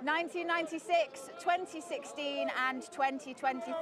1996, 2016 and 2023.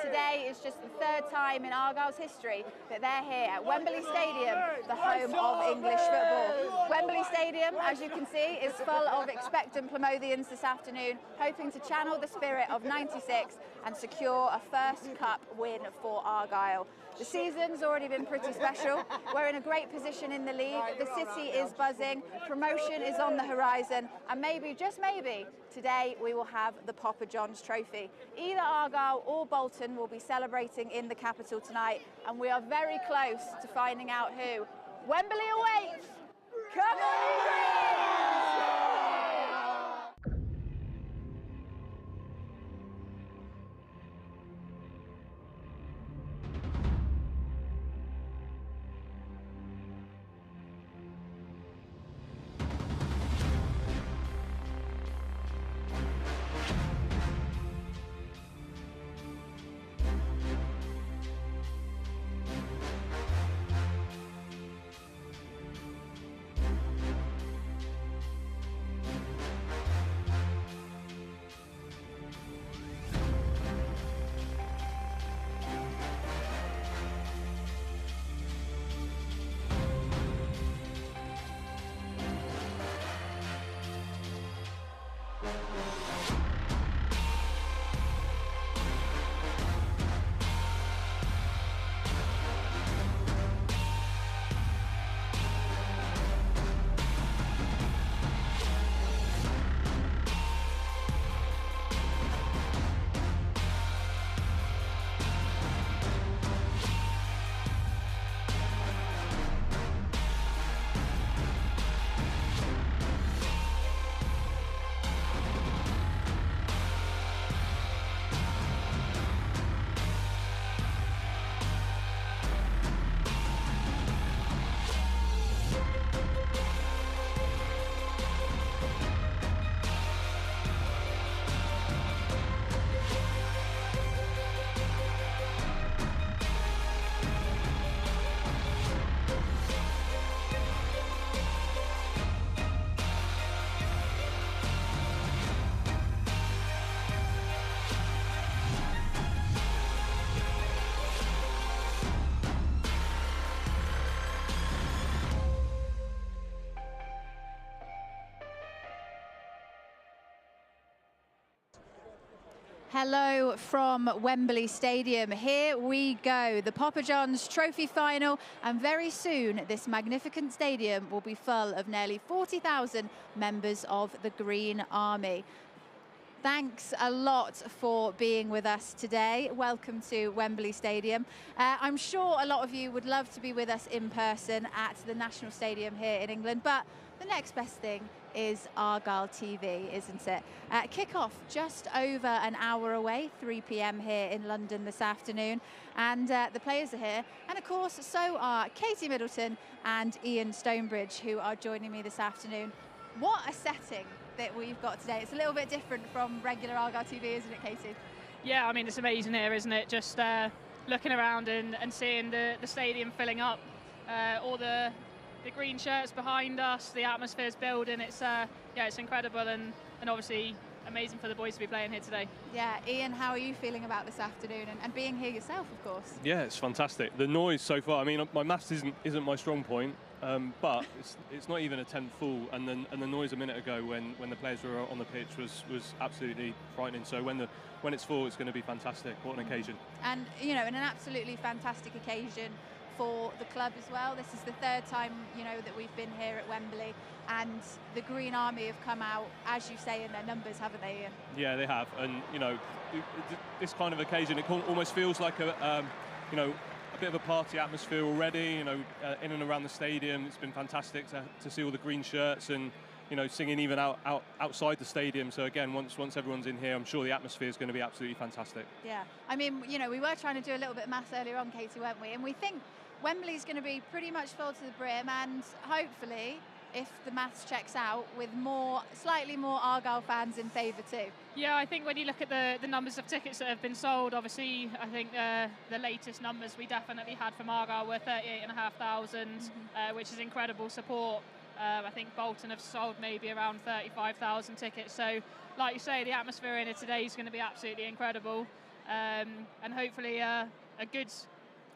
Today is just the third time in Argyle's history that they're here at Wembley Stadium, the home of English football. Wembley Stadium, as you can see, is full of expectant Plymothians this afternoon, hoping to channel the spirit of 96 and secure a first cup win for Argyle. The season's already been pretty special. We're in a great position in the league. The city is buzzing. Promotion is on the horizon. And maybe, just maybe, today we will have the Papa John's Trophy. Either Argyle or Bolton will be celebrating in the capital tonight. And we are very close to finding out who. Wembley awaits! Come on, Greens! Hello from Wembley Stadium. Here we go, the Papa John's Trophy final, and very soon this magnificent stadium will be full of nearly 40,000 members of the Green Army. Thanks a lot for being with us today. Welcome to Wembley Stadium. I'm sure a lot of you would love to be with us in person at the National Stadium here in England, but the next best thing is Argyle TV, isn't it? Kick-off just over an hour away, 3 p.m. here in London this afternoon, and the players are here, and of course so are Katie Middleton and Ian Stonebridge, who are joining me this afternoon. What a setting that we've got today. It's a little bit different from regular Argyle TV, isn't it, Katie? Yeah, I mean, it's amazing here, isn't it? Just looking around and seeing the stadium filling up, all the green shirts behind us, the atmosphere's building. It's it's incredible, and obviously amazing for the boys to be playing here today. Yeah, Ian, how are you feeling about this afternoon and being here yourself, of course? Yeah, it's fantastic. The noise so far, I mean, my maths isn't my strong point, but it's not even a tenth full, and the noise a minute ago when the players were on the pitch was absolutely frightening. So when it's full, it's going to be fantastic. What an occasion! And you know, an absolutely fantastic occasion for the club as well. This is the third time, you know, that we've been here at Wembley, and the Green Army have come out, as you say, in their numbers, haven't they, Ian? Yeah, they have, and you know, this kind of occasion, it almost feels like a bit of a party atmosphere already. You know, in and around the stadium, it's been fantastic to see all the green shirts and, you know, singing even outside the stadium. So again, once everyone's in here, I'm sure the atmosphere is going to be absolutely fantastic. Yeah, I mean, you know, we were trying to do a little bit of maths earlier on, Katie, weren't we? And we think Wembley's going to be pretty much full to the brim, and hopefully, if the maths checks out, with slightly more Argyle fans in favour too. Yeah, I think when you look at the numbers of tickets that have been sold, obviously I think the latest numbers we definitely had from Argyle were 38,500, which is incredible support. I think Bolton have sold maybe around 35,000 tickets. So, like you say, the atmosphere in it today is going to be absolutely incredible, and hopefully a good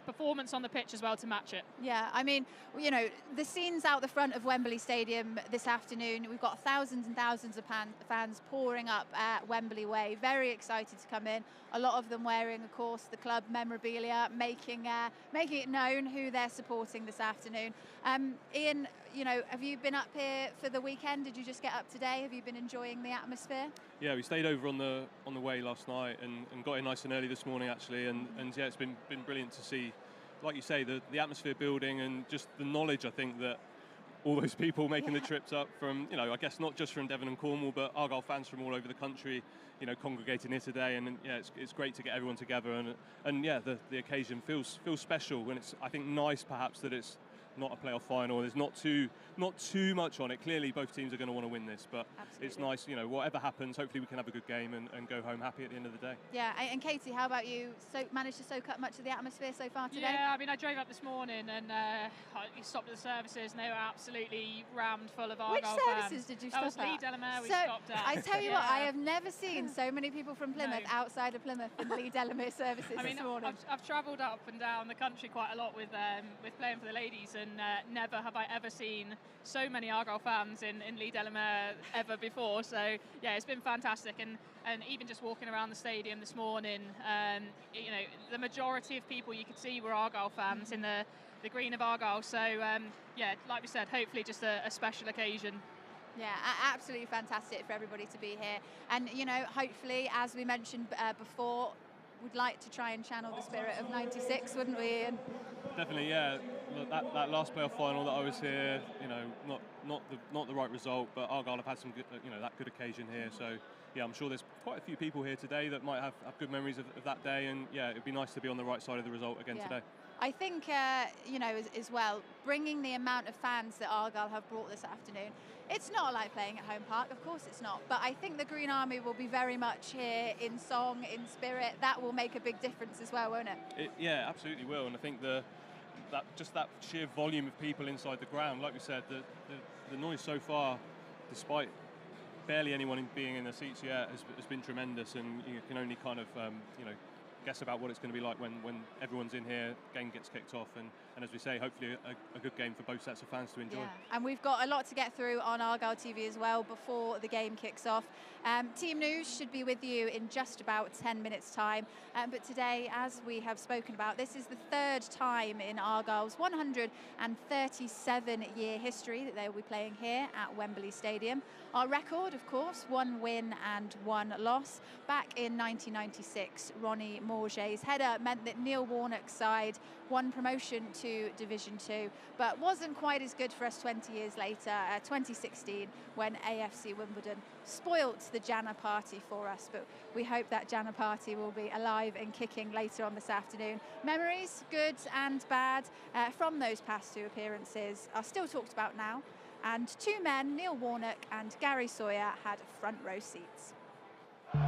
performance on the pitch as well to match it. Yeah, I mean, you know, the scenes out the front of Wembley Stadium this afternoon, we've got thousands and thousands of fans pouring up at Wembley Way, very excited to come in. A lot of them wearing, of course, the club memorabilia, making it known who they're supporting this afternoon. Ian, you know, have you been up here for the weekend? Did you just get up today? Have you been enjoying the atmosphere? Yeah, we stayed over on the way last night and got in nice and early this morning actually, and yeah, it's been brilliant to see, like you say, the atmosphere building and just the knowledge, I think, that all those people making the trips up from, you know, I guess not just from Devon and Cornwall, but Argyle fans from all over the country, you know, congregating here today. And yeah, it's great to get everyone together, and yeah, the occasion feels special, and it's, I think, nice perhaps that it's not a playoff final. There's not too much on it. Clearly, both teams are going to want to win this, but absolutely, it's nice, you know, whatever happens, hopefully we can have a good game and go home happy at the end of the day. Yeah, and Katie, how about you? Managed to soak up much of the atmosphere so far today? Yeah, I mean, I drove up this morning and stopped at the services, and they were absolutely rammed full of Argyle fans. Which services did you stop at? That was Lee Delamere we stopped at. I tell you what, I have never seen so many people from Plymouth outside of Plymouth in Lee Delamere services this morning. I've travelled up and down the country quite a lot with playing for the ladies, and never have I ever seen so many Argyle fans in Lee Delamere ever before. So yeah, it's been fantastic, and even just walking around the stadium this morning, you know, the majority of people you could see were Argyle fans in the green of Argyle. So yeah, like we said, hopefully just a special occasion. Yeah, absolutely fantastic for everybody to be here, and you know, hopefully, as we mentioned before, we'd like to try and channel the spirit of '96, wouldn't we, Ian? Definitely, yeah. That last playoff final that I was here, you know, not the right result, but Argyle have had some good, you know, that good occasion here. So yeah, I'm sure there's quite a few people here today that might have good memories of that day, and yeah, it'd be nice to be on the right side of the result again today. I think, you know, as well, bringing the amount of fans that Argyle have brought this afternoon, it's not like playing at home park, of course it's not, but I think the Green Army will be very much here in song, in spirit. That will make a big difference as well, won't it? Yeah, absolutely will, and I think that sheer volume of people inside the ground, like we said, the noise so far, despite barely anyone being in the seats yet, has been tremendous, and you can only kind of, you know, guess about what it's going to be like when everyone's in here, game gets kicked off, and as we say, hopefully a good game for both sets of fans to enjoy. Yeah. And we've got a lot to get through on Argyle TV as well before the game kicks off. Team News should be with you in just about 10 minutes time, but today, as we have spoken about, this is the third time in Argyle's 137-year history that they will be playing here at Wembley Stadium. Our record, of course, 1 win and 1 loss. Back in 1996, Ronnie Morget's header meant that Neil Warnock's side won promotion to Division 2, but wasn't quite as good for us 20 years later, 2016, when AFC Wimbledon spoilt the Jana party for us. But we hope that Jana party will be alive and kicking later on this afternoon. Memories, good and bad, from those past 2 appearances are still talked about now, and 2 men, Neil Warnock and Gary Sawyer, had front row seats. When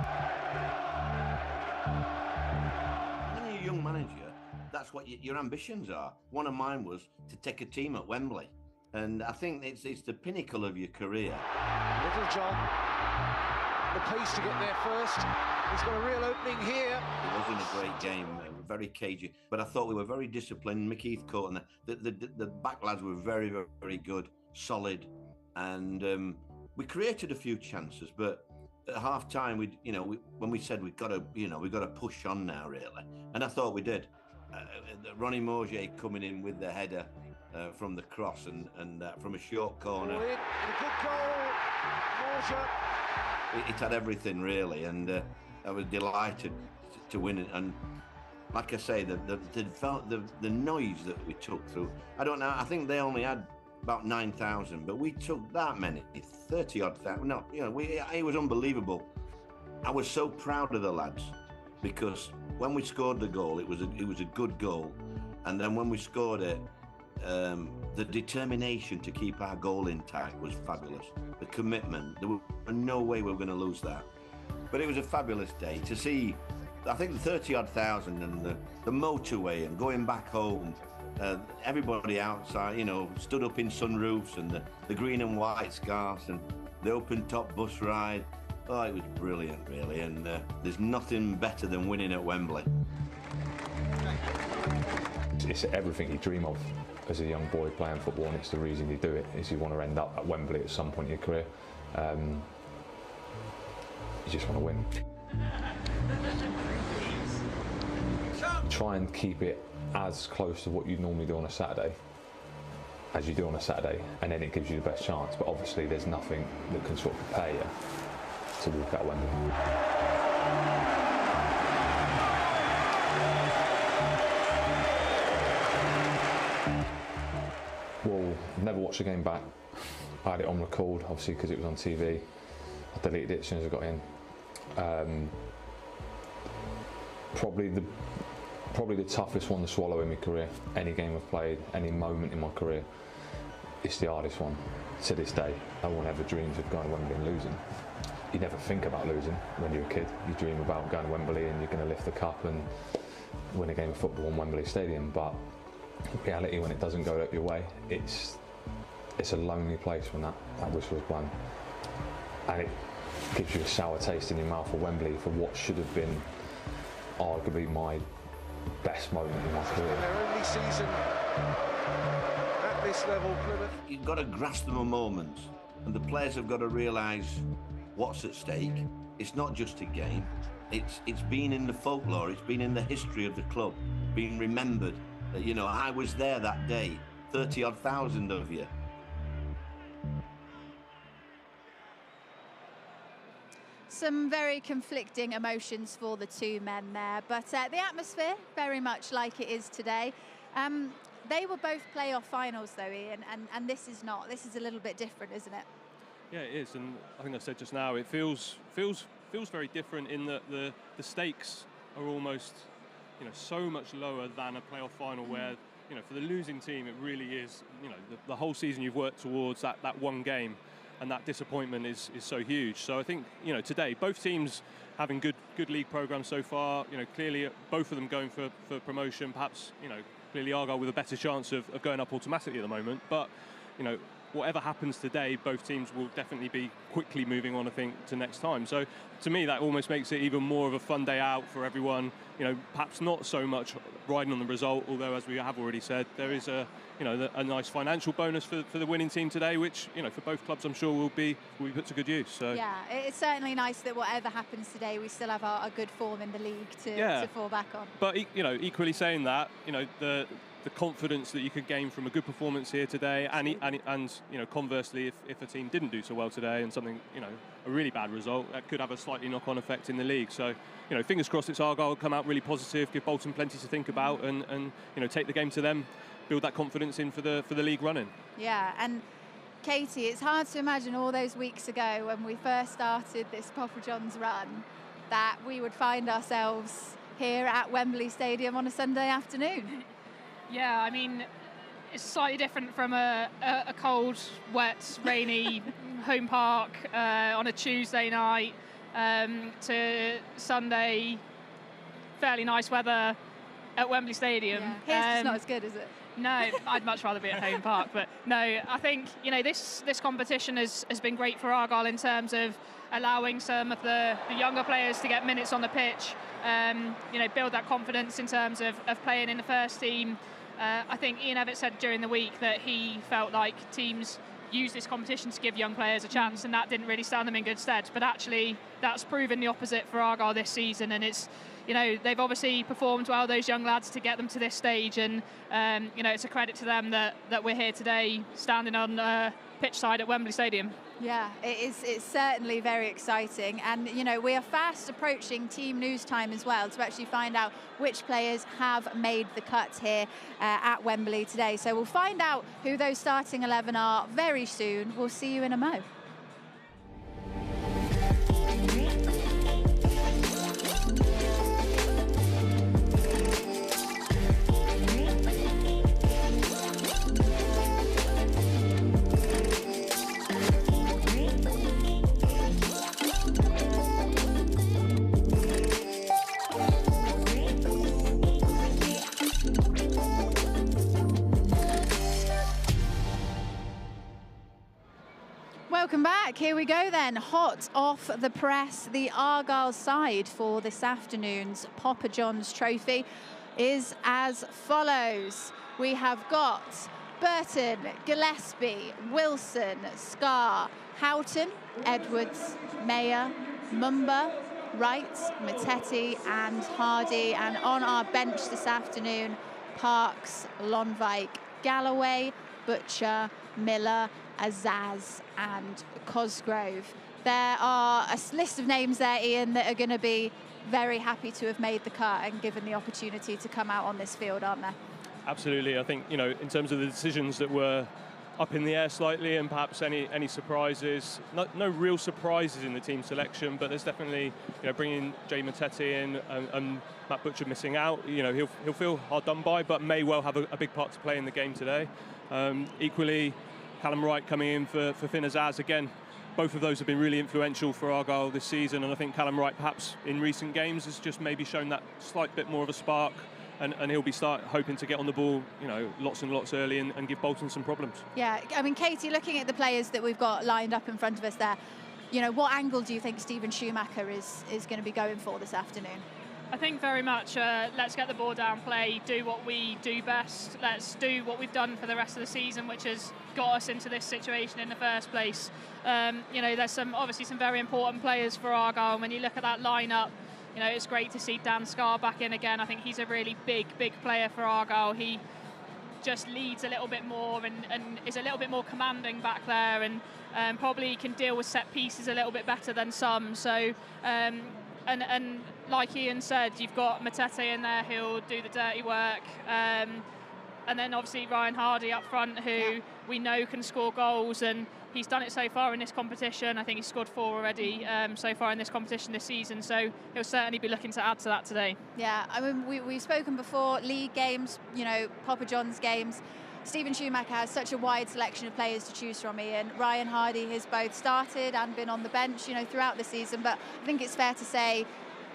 you're a young manager, that's what your ambitions are. One of mine was to take a team at Wembley, and I think it's the pinnacle of your career. Little John, the pace to get there first. He's got a real opening here. It wasn't a great game, very cagey, but I thought we were very disciplined. Mick Heathcote and the back lads were very, very good, solid, and we created a few chances, but at half time, when we said we've got to push on now, really, and I thought we did. Ronnie Morget coming in with the header from the cross and from a short corner. A good goal, Morget. It had everything really, and I was delighted to win it. And like I say, the noise that we took through. I don't know. I think they only had about 9,000, but we took that many, 30 odd thousand. No, it was unbelievable. I was so proud of the lads, because when we scored the goal, it was a good goal, and then when we scored it, the determination to keep our goal intact was fabulous. The commitment, there was no way we were going to lose that. But it was a fabulous day to see. I think the 30 odd thousand and the motorway and going back home, Everybody outside, you know, stood up in sunroofs and the green and white scarves and the open-top bus ride. Oh, it was brilliant, really, and there's nothing better than winning at Wembley. It's everything you dream of as a young boy playing football, and it's the reason you do it, is you want to end up at Wembley at some point in your career. You just want to win. Try and keep it as close to what you normally do on a Saturday as you do on a Saturday, and then it gives you the best chance. But obviously there's nothing that can sort of prepare you to walk out Wembley. Well, I've never watched the game back. I had it on record, obviously, because it was on TV. I deleted it as soon as I got in. Probably the toughest one to swallow in my career. Any game I've played, any moment in my career, it's the hardest one to this day. No one ever dreams of going to Wembley and losing. You never think about losing when you're a kid. You dream about going to Wembley and you're going to lift the cup and win a game of football in Wembley Stadium. But in reality, when it doesn't go your way, it's a lonely place when that whistle is blown, and it gives you a sour taste in your mouth for Wembley for what should have been arguably my best moment in my career. Their only season at this level, Plymouth. You've got to grasp the moment, and the players have got to realise what's at stake. It's not just a game. It's been in the folklore. It's been in the history of the club, being remembered. You know, I was there that day. 30-odd thousand of you. Some very conflicting emotions for the two men there, but the atmosphere very much like it is today. They were both playoff finals though, Ian, and this is not. This is a little bit different, isn't it? Yeah, it is, and I think I said just now, it feels very different in that the stakes are almost, you know, so much lower than a playoff final where, you know, for the losing team, it really is, you know, the whole season you've worked towards that one game, and that disappointment is so huge. So I think, you know, today both teams having good league programs so far. You know, clearly both of them going for promotion. Perhaps, you know, clearly Argyle with a better chance of going up automatically at the moment. But, you know, whatever happens today, both teams will definitely be quickly moving on, I think, to next time. So to me, that almost makes it even more of a fun day out for everyone. You know, perhaps not so much riding on the result, although, as we have already said, there is a nice financial bonus for the winning team today, which, you know, for both clubs, I'm sure will be put to good use. So yeah, it's certainly nice that whatever happens today, we still have a good form in the league to fall back on. But, you know, equally saying that, you know, the confidence that you could gain from a good performance here today, and you know, conversely, if a team didn't do so well today and something, you know, a really bad result, that could have a slightly knock-on effect in the league. So, you know, fingers crossed it's Argyle come out really positive, give Bolton plenty to think about, and you know, take the game to them, build that confidence in for the league running. Yeah, and Katie, it's hard to imagine all those weeks ago when we first started this Papa John's run that we would find ourselves here at Wembley Stadium on a Sunday afternoon. Yeah, I mean, it's slightly different from a cold, wet, rainy home park on a Tuesday night to Sunday, fairly nice weather at Wembley Stadium. Yeah. Here's just not as good, is it? No, I'd much rather be at home park. But no, I think, you know, this competition has been great for Argyle in terms of allowing some of the younger players to get minutes on the pitch, you know, build that confidence in terms of playing in the first team. I think Ian Evatt said during the week that he felt like teams use this competition to give young players a chance, and that didn't really stand them in good stead. But actually, that's proven the opposite for Argyle this season, and it's, you know, they've obviously performed well, those young lads, to get them to this stage, and you know, it's a credit to them that we're here today, standing on pitch side at Wembley Stadium. Yeah, it's certainly very exciting, and you know, we are fast approaching team news time as well to actually find out which players have made the cut here at Wembley today. So we'll find out who those starting 11 are very soon. We'll see you in a mo. Welcome back. Here we go then. Hot off the press, the Argyle side for this afternoon's Papa John's Trophy is as follows. We have got Burton, Gillespie, Wilson, Scar, Houghton, Edwards, Mayer, Mumba, Wright, Mattetti and Hardy. And on our bench this afternoon, Parks, Lonvike, Galloway, Butcher, Miller, Azaz and Cosgrove. There are a list of names there, Ian, that are going to be very happy to have made the cut and given the opportunity to come out on this field, aren't there? Absolutely. I think, you know, in terms of the decisions that were up in the air slightly and perhaps any surprises, no real surprises in the team selection, but there's definitely, you know, bringing Jay Mattetti in and Matt Butcher missing out, you know, he'll feel hard done by, but may well have a big part to play in the game today. Equally, Callum Wright coming in for Finn Azaz. Again, both of those have been really influential for Argyle this season, and I think Callum Wright perhaps in recent games has just maybe shown that slight bit more of a spark, and he'll be hoping to get on the ball, you know, lots and lots early and give Bolton some problems. Yeah, I mean, Katie, looking at the players that we've got lined up in front of us there, you know, what angle do you think Stephen Schumacher is going to be going for this afternoon? I think very much let's get the ball down, play, do what we do best. Let's do what we've done for the rest of the season, which has got us into this situation in the first place. You know, there's obviously some very important players for Argyle, and when you look at that lineup, you know, it's great to see Dan Scarr back in again. I think he's a really big player for Argyle. He just leads a little bit more and is a little bit more commanding back there, and probably can deal with set pieces a little bit better than some. So, and like Ian said, you've got Mattetti in there who'll do the dirty work. And then obviously Ryan Hardy up front, who we know can score goals, and he's done it so far in this competition. I think he's scored 4 already so far in this competition this season, so he'll certainly be looking to add to that today. Yeah, I mean, we've spoken before, league games, you know, Papa John's games. Stephen Schumacher has such a wide selection of players to choose from, Ian. Ryan Hardy has both started and been on the bench, you know, throughout the season, but I think it's fair to say,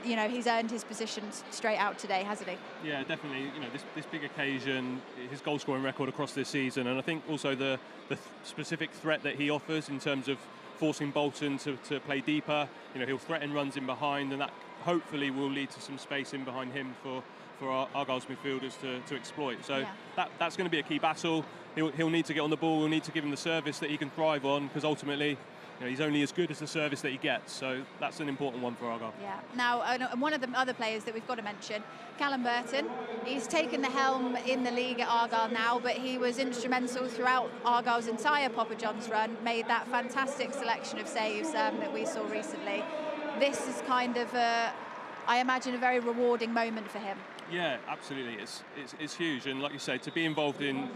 you know, he's earned his position straight out today, hasn't he? Yeah, definitely. You know, this big occasion, his goal scoring record across this season, and I think also the specific threat that he offers in terms of forcing Bolton to play deeper. You know, he'll threaten runs in behind, and that hopefully will lead to some space in behind him for Argyle's midfielders to exploit. So that's going to be a key battle. He'll need to get on the ball. We'll need to give him the service that he can thrive on, because ultimately, you know, he's only as good as the service that he gets, so that's an important one for Argyle. Yeah. Now, one of the other players that we've got to mention, Callum Burton. He's taken the helm in the league at Argyle now, but he was instrumental throughout Argyle's entire Papa John's run, made that fantastic selection of saves that we saw recently. This is kind of, I imagine, a very rewarding moment for him. Yeah, absolutely. It's huge, and like you say, to be involved in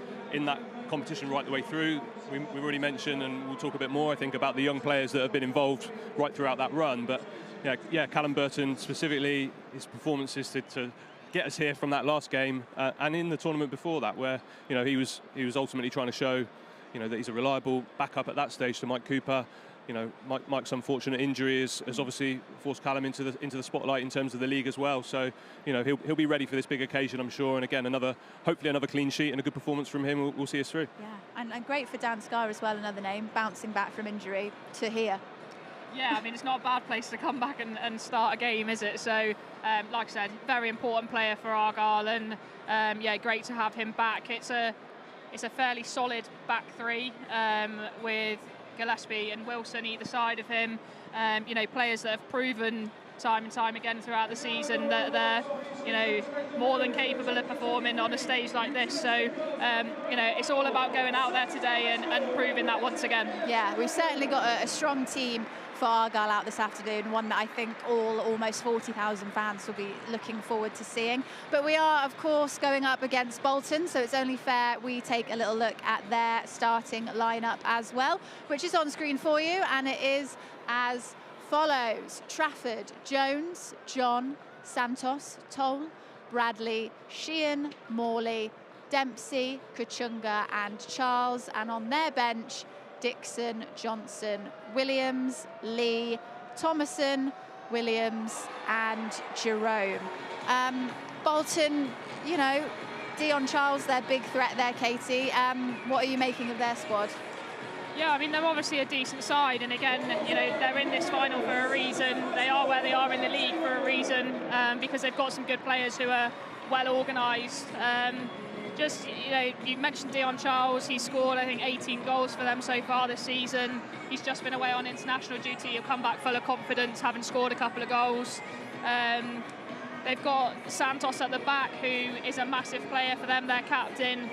that competition right the way through, we've already mentioned, and we'll talk a bit more, I think, about the young players that have been involved right throughout that run. But yeah, Callum Burton specifically, his performances to get us here from that last game, and in the tournament before that, where, you know, he was ultimately trying to show, you know, that he's a reliable backup at that stage to Mike Cooper. You know, Mike's unfortunate injury has obviously forced Callum into the spotlight in terms of the league as well. So, you know, he'll be ready for this big occasion, I'm sure. And again, hopefully another clean sheet and a good performance from him will see us through. Yeah, and great for Dan Scarr as well, another name, bouncing back from injury to here. Yeah, I mean, it's not a bad place to come back and start a game, is it? So, like I said, very important player for Argyle, and yeah, great to have him back. It's a fairly solid back three with Gillespie and Wilson either side of him. You know, players that have proven time and time again throughout the season that they're, you know, more than capable of performing on a stage like this. So, you know, it's all about going out there today and proving that once again. Yeah, we've certainly got a strong team for Argyle out this afternoon, one that I think almost 40,000 fans will be looking forward to seeing. But we are, of course, going up against Bolton, so it's only fair we take a little look at their starting lineup as well, which is on screen for you, and it is as follows: Trafford, Jones, John, Santos, Toll, Bradley, Sheehan, Morley, Dempsey, Kachunga and Charles, and on their bench, Dixon, Johnson, Williams, Lee, Thomason, Williams and Jerome. Bolton, you know, Dion Charles, their big threat there, Katie. What are you making of their squad? Yeah, I mean, they're obviously a decent side, and again, you know, they're in this final for a reason. They are where they are in the league for a reason, because they've got some good players who are well organised. Just, you know, you mentioned Dion Charles. He's scored, I think, 18 goals for them so far this season. He's just been away on international duty. He'll come back full of confidence, having scored a couple of goals. They've got Santos at the back, who is a massive player for them, their captain,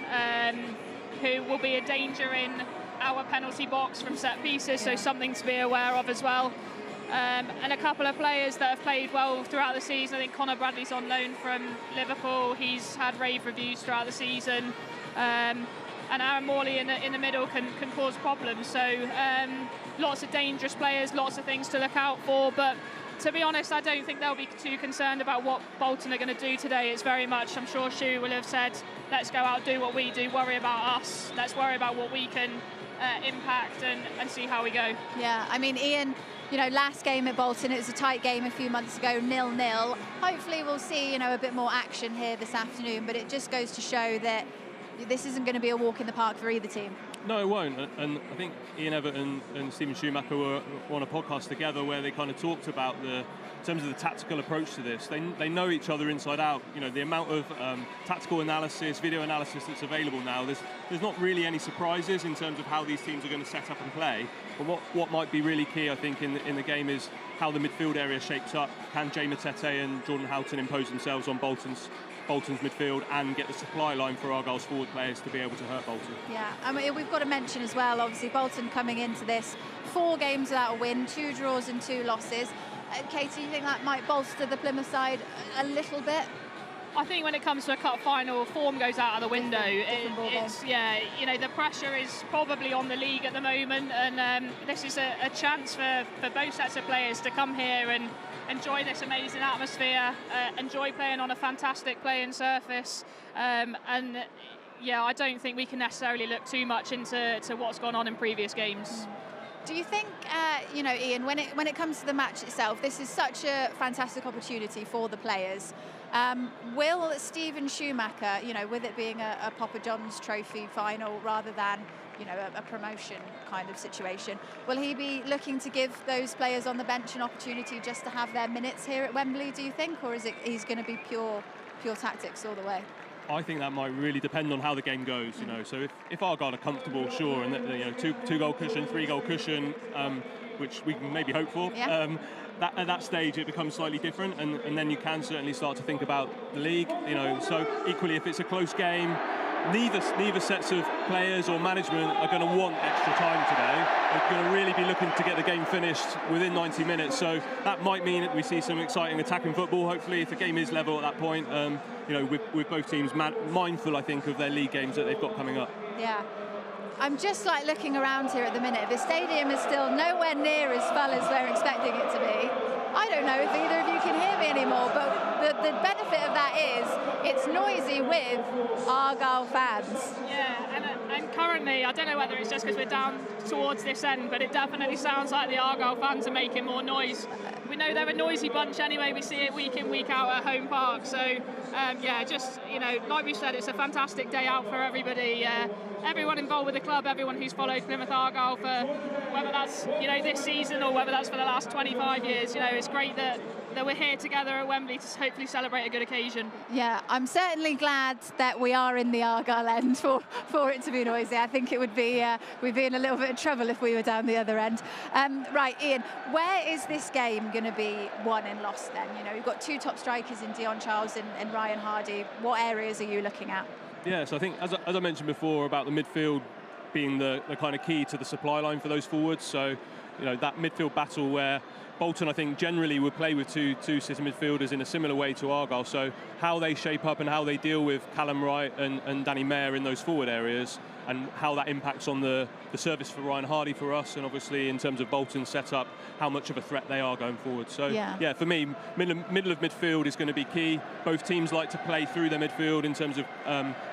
who will be a danger in our penalty box from set pieces, so something to be aware of as well. And a couple of players that have played well throughout the season. I think Conor Bradley's on loan from Liverpool. He's had rave reviews throughout the season. And Aaron Morley in the middle can cause problems. So lots of dangerous players, lots of things to look out for. But to be honest, I don't think they'll be too concerned about what Bolton are going to do today. It's very much, I'm sure Shu will have said, let's go out, do what we do, worry about us. Let's worry about what we can impact and see how we go. Yeah, I mean, Ian, you know, last game at Bolton, it was a tight game a few months ago, 0-0. Hopefully we'll see, you know, a bit more action here this afternoon, but it just goes to show that this isn't going to be a walk in the park for either team. No, it won't. And I think Ian Everton and Stephen Schumacher were on a podcast together where they kind of talked about in terms of the tactical approach to this. They know each other inside out. You know, the amount of tactical analysis, video analysis that's available now, there's not really any surprises in terms of how these teams are going to set up and play. But what might be really key, I think, in the game is how the midfield area shapes up. Can Jay Matete and Jordan Houghton impose themselves on Bolton's midfield and get the supply line for Argyle's forward players to be able to hurt Bolton? Yeah, I mean, we've got to mention as well, obviously, Bolton coming into this 4 games without a win, 2 draws and 2 losses. Katie, you think that might bolster the Plymouth side a little bit? I think when it comes to a cup final, form goes out of the window. It's yeah, you know, the pressure is probably on the league at the moment, and this is a chance for both sets of players to come here and enjoy this amazing atmosphere, enjoy playing on a fantastic playing surface, and yeah, I don't think we can necessarily look too much into what's gone on in previous games. Do you think, you know, Ian, when it comes to the match itself, this is such a fantastic opportunity for the players. Will Stephen Schumacher, you know, with it being a Papa John's Trophy final rather than, you know, a promotion kind of situation, will he be looking to give those players on the bench an opportunity just to have their minutes here at Wembley, do you think, or is it he's going to be pure tactics all the way? I think that might really depend on how the game goes, you know. So if Argyle are comfortable, sure, and you know, 2-goal cushion, 3-goal cushion, which we can maybe hope for. Yeah. At that stage, it becomes slightly different, and then you can certainly start to think about the league, you know. So equally, if it's a close game, neither sets of players or management are going to want extra time today. They're going to really be looking to get the game finished within 90 minutes. So that might mean that we see some exciting attacking football. Hopefully, if the game is level at that point, you know, with both teams mindful, I think, of their league games that they've got coming up. Yeah. I'm just like looking around here at the minute. The stadium is still nowhere near as full as we're expecting it to be. I don't know if either of you can hear me anymore, but the benefit of that is it's noisy with Argyle fans. Yeah, and currently, I don't know whether it's just because we're down towards this end, but it definitely sounds like the Argyle fans are making more noise. We know they're a noisy bunch anyway. We see it week in, week out at home park. So, yeah, just, you know, like we said, it's a fantastic day out for everybody. Everyone involved with the club, everyone who's followed Plymouth Argyle for whether that's, you know, this season or whether that's for the last 25 years. You know, it's great that we're here together at Wembley to hopefully celebrate a good occasion. Yeah, I'm certainly glad that we are in the Argyle end for it to be noisy. I think it would be we'd be in a little bit of trouble if we were down the other end. Right, Ian, where is this game going to be won and lost then? You know, we've got 2 top strikers in Dion Charles and Ryan Hardy. What areas are you looking at? Yeah, so I think, as I mentioned before, about the midfield being the kind of key to the supply line for those forwards. So, you know, that midfield battle where Bolton, I think, generally would play with two sitting midfielders in a similar way to Argyle. So how they shape up and how they deal with Callum Wright and Danny Mayer in those forward areas, and how that impacts on the service for Ryan Hardy for us, and obviously in terms of Bolton's setup, how much of a threat they are going forward. So yeah, for me, middle of midfield is going to be key. Both teams like to play through their midfield in terms of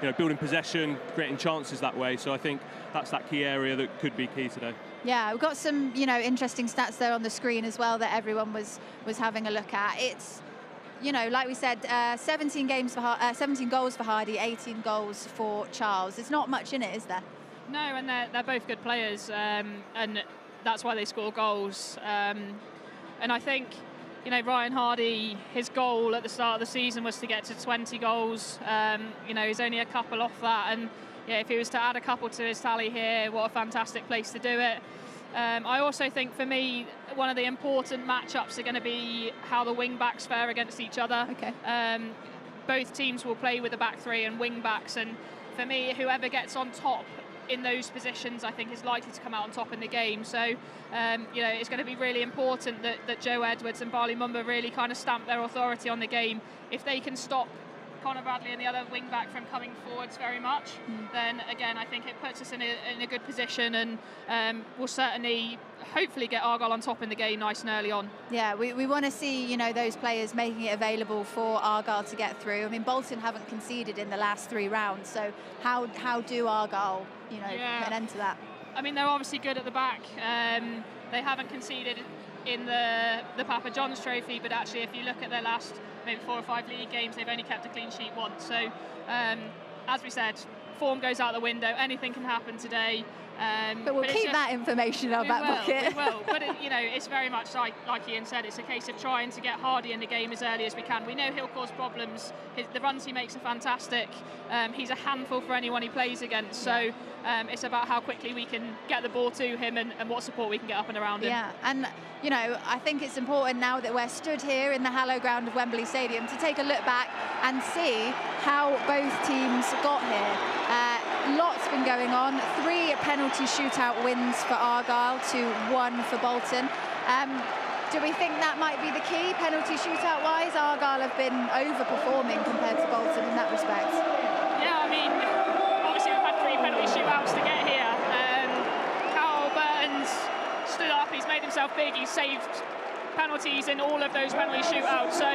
you know, building possession, creating chances that way. So I think that's that key area that could be key today. Yeah, we've got some, you know, interesting stats there on the screen as well that everyone was having a look at. It's, you know, like we said, 17 goals for Hardy, 18 goals for Charles. There's not much in it, is there? No, and they're both good players, and that's why they score goals. And I think, you know, Ryan Hardy, his goal at the start of the season was to get to 20 goals. You know, he's only a couple off that, and yeah, if he was to add a couple to his tally here, what a fantastic place to do it. I also think, for me, one of the important matchups are going to be how the wing-backs fare against each other. Okay. Both teams will play with a back three and wing-backs, and for me, whoever gets on top in those positions, I think, is likely to come out on top in the game. So, you know, it's going to be really important that Joe Edwards and Barley Mumba really kind of stamp their authority on the game. If they can stop Connor Bradley and the other wing back from coming forwards very much, then again I think it puts us in a good position, and we'll certainly hopefully get Argyle on top in the game nice and early on. Yeah, we want to see, you know, those players making it available for Argyle to get through. I mean, Bolton haven't conceded in the last 3 rounds, so how do Argyle, you know, put an end to that? I mean, they're obviously good at the back. They haven't conceded in the Papa John's Trophy, but actually if you look at their last maybe 4 or 5 league games, they've only kept a clean sheet once. So, as we said, form goes out the window. Anything can happen today. But we'll keep that information in our back pocket. We will. But you know, it's very much like Ian said. It's a case of trying to get Hardy in the game as early as we can. We know he'll cause problems. The runs he makes are fantastic. He's a handful for anyone he plays against. So it's about how quickly we can get the ball to him and what support we can get up and around him. Yeah, and you know, I think it's important now that we're stood here in the hallowed ground of Wembley Stadium to take a look back and see how both teams got here. Lots been going on. 3 penalty shootout wins for Argyle to 1 for Bolton. Do we think that might be the key, penalty shootout wise? Argyle have been overperforming compared to Bolton in that respect. Yeah, I mean, obviously we've had 3 penalty shootouts to get here. Carl Burton's stood up, he's made himself big, he's saved penalties in all of those penalty shootouts. So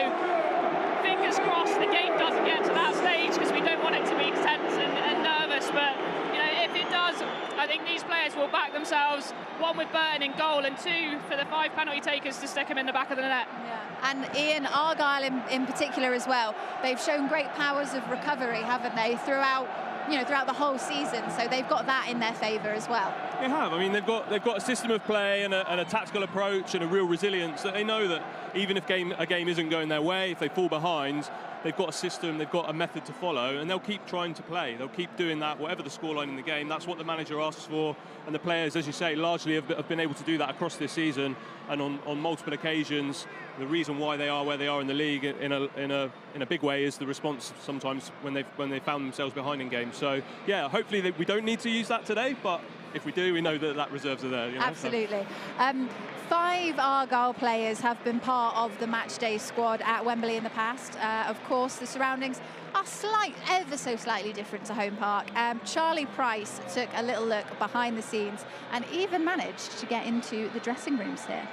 fingers crossed the game doesn't get to that stage, because we don't want it to be tense and nervous. But you know, if it does, I think these players will back themselves. 1 with Burton in goal, and 2 for the 5 penalty takers to stick them in the back of the net. Yeah. And Ian, Argyle in particular as well. They've shown great powers of recovery, haven't they, throughout the whole season. So they've got that in their favour as well. They have. I mean, they've got a system of play and a tactical approach and a real resilience that they know that even if a game isn't going their way, if they fall behind, they've got a system, they've got a method to follow, and they'll keep trying to play. They'll keep doing that, whatever the scoreline in the game. That's what the manager asks for, and the players, as you say, largely have been able to do that across this season and on multiple occasions. The reason why they are where they are in the league in a big way is the response sometimes when they found themselves behind in games. So yeah, hopefully we don't need to use that today, but if we do, we know that reserves are there. You know? Absolutely. 5 Argyle players have been part of the matchday squad at Wembley in the past. Of course, the surroundings are ever so slightly different to home park. Charlie Price took a little look behind the scenes and even managed to get into the dressing rooms here.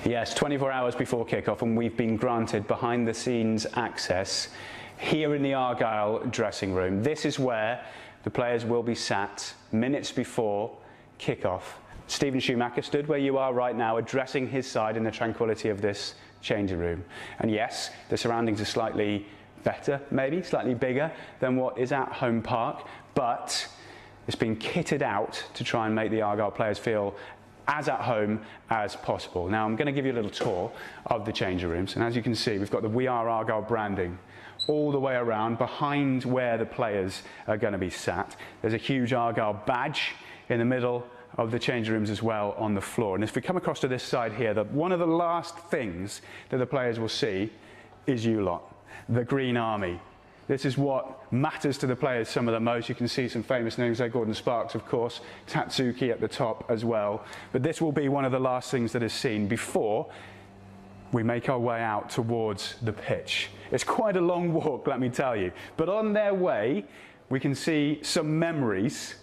Yes, 24 hours before kickoff, and we've been granted behind-the-scenes access here in the Argyle dressing room. This is where the players will be sat minutes before kickoff. Stephen Schumacher stood where you are right now, addressing his side in the tranquility of this changing room. And yes, the surroundings are slightly better, maybe slightly bigger than what is at home park, but it's been kitted out to try and make the Argyle players feel as at home as possible. Now I'm going to give you a little tour of the changing rooms, and as you can see, we've got the We Are Argyle branding all the way around behind where the players are going to be sat. There's a huge Argyle badge in the middle of the changing rooms as well on the floor. And if we come across to this side here, one of the last things that the players will see is you lot, the Green Army. This is what matters to the players some of the most. You can see some famous names there, Gordon Sparks, of course, Tatsuki at the top as well. But this will be one of the last things that is seen before we make our way out towards the pitch. It's quite a long walk, let me tell you. But on their way, we can see some memories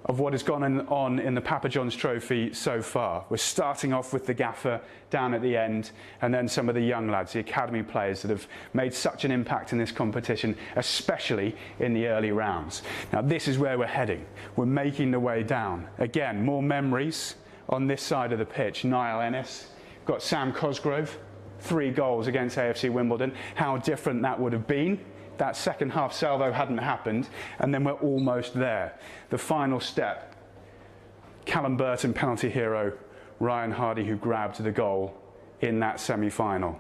of what has gone on in the Papa John's Trophy so far. We're starting off with the gaffer down at the end, and then some of the young lads, the academy players that have made such an impact in this competition, especially in the early rounds. Now this is where we're heading. We're making the way down. Again, more memories on this side of the pitch. Niall Ennis, got Sam Cosgrove, 3 goals against AFC Wimbledon. How different that would have been that second half salvo hadn't happened, and then we're almost there. The final step, Callum Burton, penalty hero, Ryan Hardy, who grabbed the goal in that semi-final.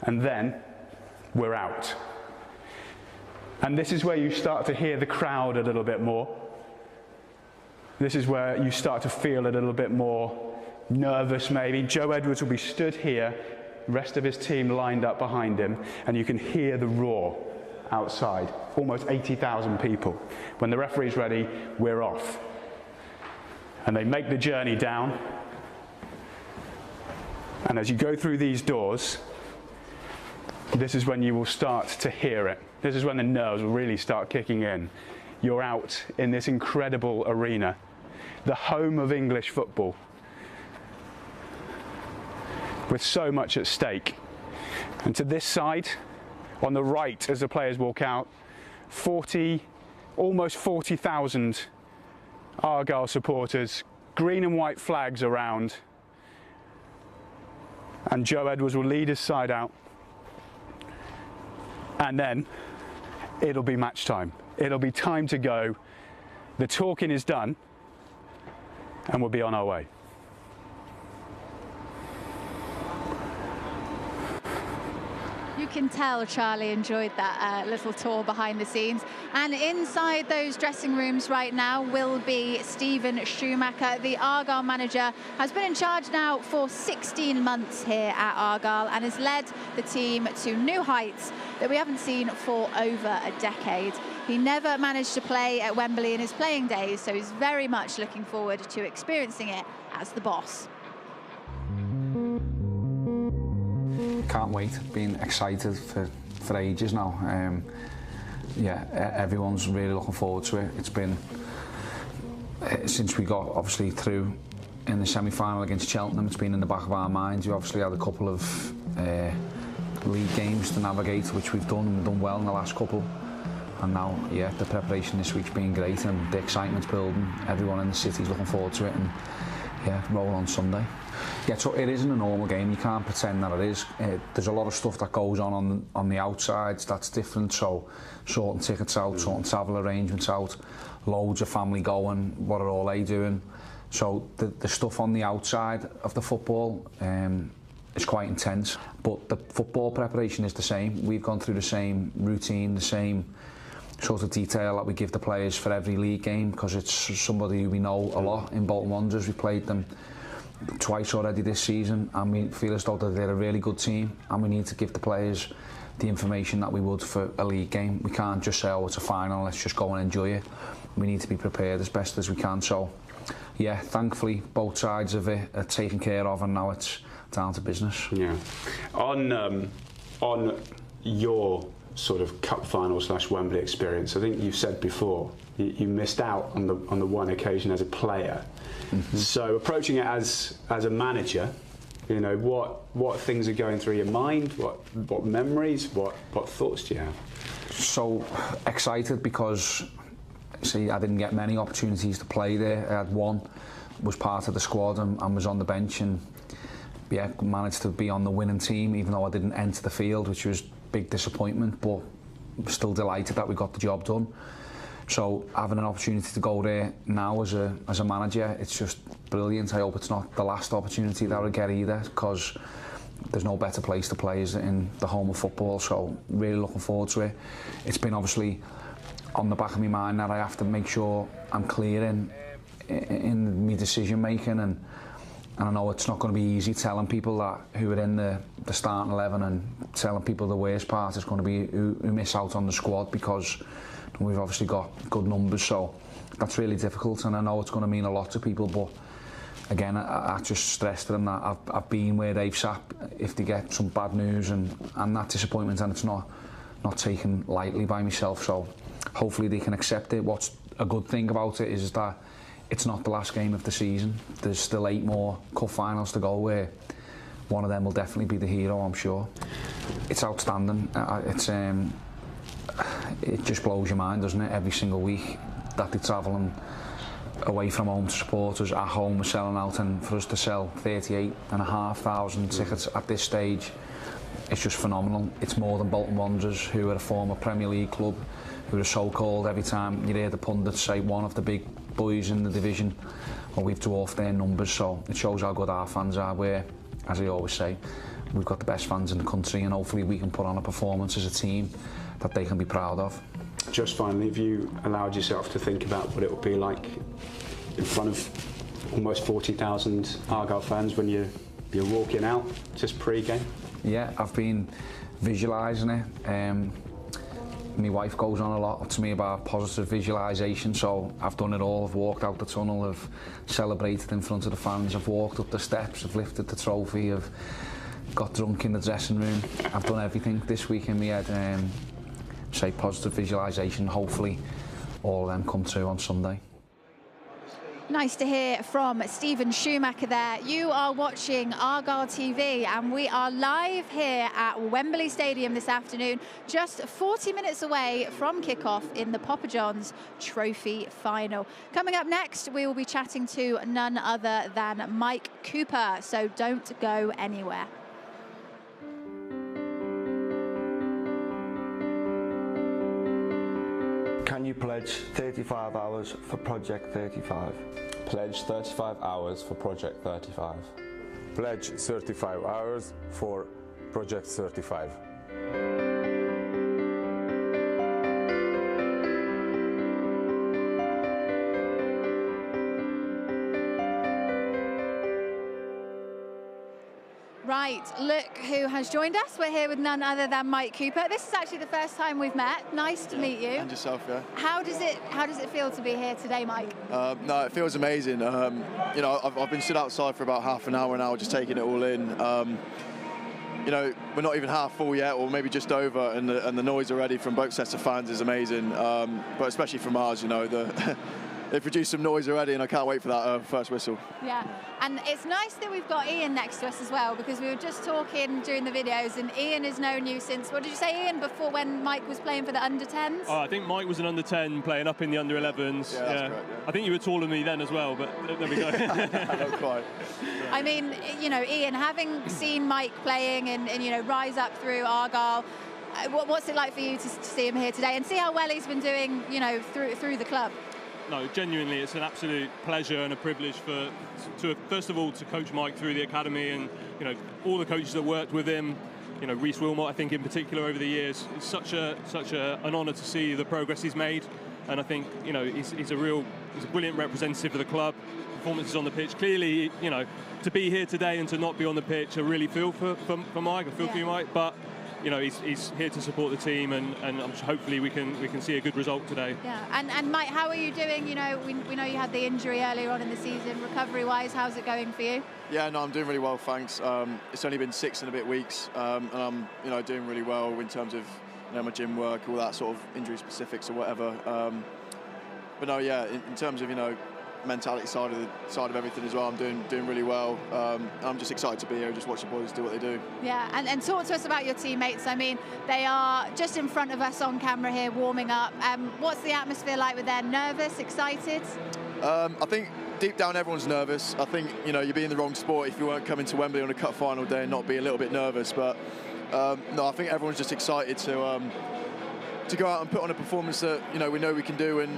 And then we're out. And this is where you start to hear the crowd a little bit more. This is where you start to feel a little bit more nervous maybe. Joe Edwards will be stood here, the rest of his team lined up behind him, and you can hear the roar outside. Almost 80,000 people. When the referee's ready, we're off. And they make the journey down. And as you go through these doors, this is when you will start to hear it. This is when the nerves will really start kicking in. You're out in this incredible arena, the home of English football, with so much at stake. And to this side, on the right, as the players walk out, almost 40,000 Argyle supporters, green and white flags around, and Joe Edwards will lead his side out, and then it'll be match time. It'll be time to go. The talking is done, and we'll be on our way. You can tell Charlie enjoyed that little tour behind the scenes. And inside those dressing rooms right now will be Stephen Schumacher. The Argyle manager has been in charge now for 16 months here at Argyle and has led the team to new heights that we haven't seen for over a decade. He never managed to play at Wembley in his playing days, so he's very much looking forward to experiencing it as the boss. Can't wait, been excited for ages now. Yeah, everyone's really looking forward to it. It's been, since we got obviously through in the semi-final against Cheltenham, it's been in the back of our minds. We obviously had a couple of league games to navigate, which we've done well in the last couple. And now, yeah, the preparation this week's been great and the excitement's building. Everyone in the city's looking forward to it, and yeah, roll on Sunday. Yeah, so it isn't a normal game. You can't pretend that it is. There's a lot of stuff that goes on the outsides that's different. So sorting tickets out, sorting travel arrangements out, loads of family going. What are all they doing? So the stuff on the outside of the football is quite intense. But the football preparation is the same. We've gone through the same routine, the same sort of detail that we give the players for every league game, because it's somebody we know a lot in Bolton Wanderers. We played them twice already this season, and we feel as though they're a really good team, and we need to give the players the information that we would for a league game. We can't just say, oh, it's a final, let's just go and enjoy it. We need to be prepared as best as we can. So yeah, thankfully both sides of it are taken care of, and now it's down to business. Yeah. On your sort of cup final / Wembley experience, I think you said before you missed out on the one occasion as a player. Mm-hmm. So approaching it as a manager, you know, what things are going through your mind? What memories? What thoughts do you have? So excited because, see, I didn't get many opportunities to play there. I had one, was part of the squad and was on the bench, and yeah, managed to be on the winning team even though I didn't enter the field, which was big disappointment, but still delighted that we got the job done. So having an opportunity to go there now as a manager, it's just brilliant. I hope it's not the last opportunity that I'll get either, because there's no better place to play is in the home of football. So really looking forward to it. It's been obviously on the back of my mind that I have to make sure I'm clear in my decision making, and I know it's not going to be easy telling people that who are in the starting 11, and telling people the worst part is going to be who miss out on the squad, because we've obviously got good numbers. So that's really difficult, and I know it's going to mean a lot to people. But again, I just stress to them that I've been where they've sat if they get some bad news and that disappointment, and it's not taken lightly by myself. So hopefully they can accept it. What's a good thing about it is that it's not the last game of the season. There's still 8 more cup finals to go, where one of them will definitely be the hero, I'm sure. It's outstanding. It just blows your mind, doesn't it? Every single week that they're travelling away from home to supporters, at home we're selling out, and for us to sell 38,500 tickets at this stage it's just phenomenal. It's more than Bolton Wanderers, who are a former Premier League club, who are so-called. Every time you hear the pundits say one of the big boys in the division, well, we've dwarfed their numbers, so it shows how good our fans are. Where, as I always say, we've got the best fans in the country, and hopefully we can put on a performance as a team that they can be proud of. Just finally, have you allowed yourself to think about what it would be like in front of almost 40,000 Argyle fans when you're walking out, just pre-game? Yeah, I've been visualising it. My wife goes on a lot to me about positive visualisation, so I've done it all. I've walked out the tunnel, I've celebrated in front of the fans, I've walked up the steps, I've lifted the trophy, I've got drunk in the dressing room. I've done everything this week in my head. Say positive visualisation, hopefully all of them come true on Sunday. Nice to hear from Stephen Schumacher there. You are watching Argyle TV, and we are live here at Wembley Stadium this afternoon, just 40 minutes away from kickoff in the Papa John's Trophy Final. Coming up next, we will be chatting to none other than Mike Cooper, so don't go anywhere. Can you pledge 35 hours for Project 35? Pledge 35 hours for Project 35. Pledge 35 hours for Project 35. Right, look who has joined us. We're here with none other than Mike Cooper. This is actually the first time we've met. Nice to meet you. And yourself, yeah. How does it feel to be here today, Mike? No, it feels amazing. You know, I've been stood outside for about half an hour now, just taking it all in. You know, we're not even half full yet, or maybe just over, and the noise already from both sets of fans is amazing. But especially from ours, you know, they've produced some noise already, and I can't wait for that first whistle. Yeah, and it's nice that we've got Ian next to us as well, because we were just talking during the videos, and Ian has known you since, what did you say, Ian, before, when Mike was playing for the under-10s? Oh, I think Mike was an under-10 playing up in the under-11s. Yeah, that's correct, yeah. I think you were taller than me then as well, but there we go. Not quite. I mean, you know, Ian, having seen Mike playing and you know, rise up through Argyle, what's it like for you to see him here today and see how well he's been doing, you know, through the club? No, genuinely, it's an absolute pleasure and a privilege to first of all to coach Mike through the academy, and you know, all the coaches that worked with him. You know, Reece Wilmot, I think in particular over the years, it's such an honour to see the progress he's made, and I think, you know, he's a brilliant representative of the club. Performances on the pitch, clearly, you know, to be here today and to not be on the pitch, I really feel for Mike. I feel for you, Mike, but you know, he's here to support the team, and hopefully we can see a good result today. Yeah, and Mike, how are you doing? You know, we know you had the injury earlier on in the season. Recovery-wise, how's it going for you? Yeah, no, I'm doing really well, thanks. It's only been 6 and a bit weeks, and I'm, you know, doing really well in terms of, you know, my gym work, all that sort of injury specifics or whatever. But no, yeah, in terms of, you know, mentality side of everything as well, I'm doing really well. I'm just excited to be here and just watch the boys do what they do. Yeah, and talk to us about your teammates. I mean, they are just in front of us on camera here warming up. What's the atmosphere like with them? Nervous, excited? I think deep down everyone's nervous. I think, you know, you'd be in the wrong sport if you weren't coming to Wembley on a cup final day and not be a little bit nervous. But no, I think everyone's just excited to go out and put on a performance that, you know, we know we can do, and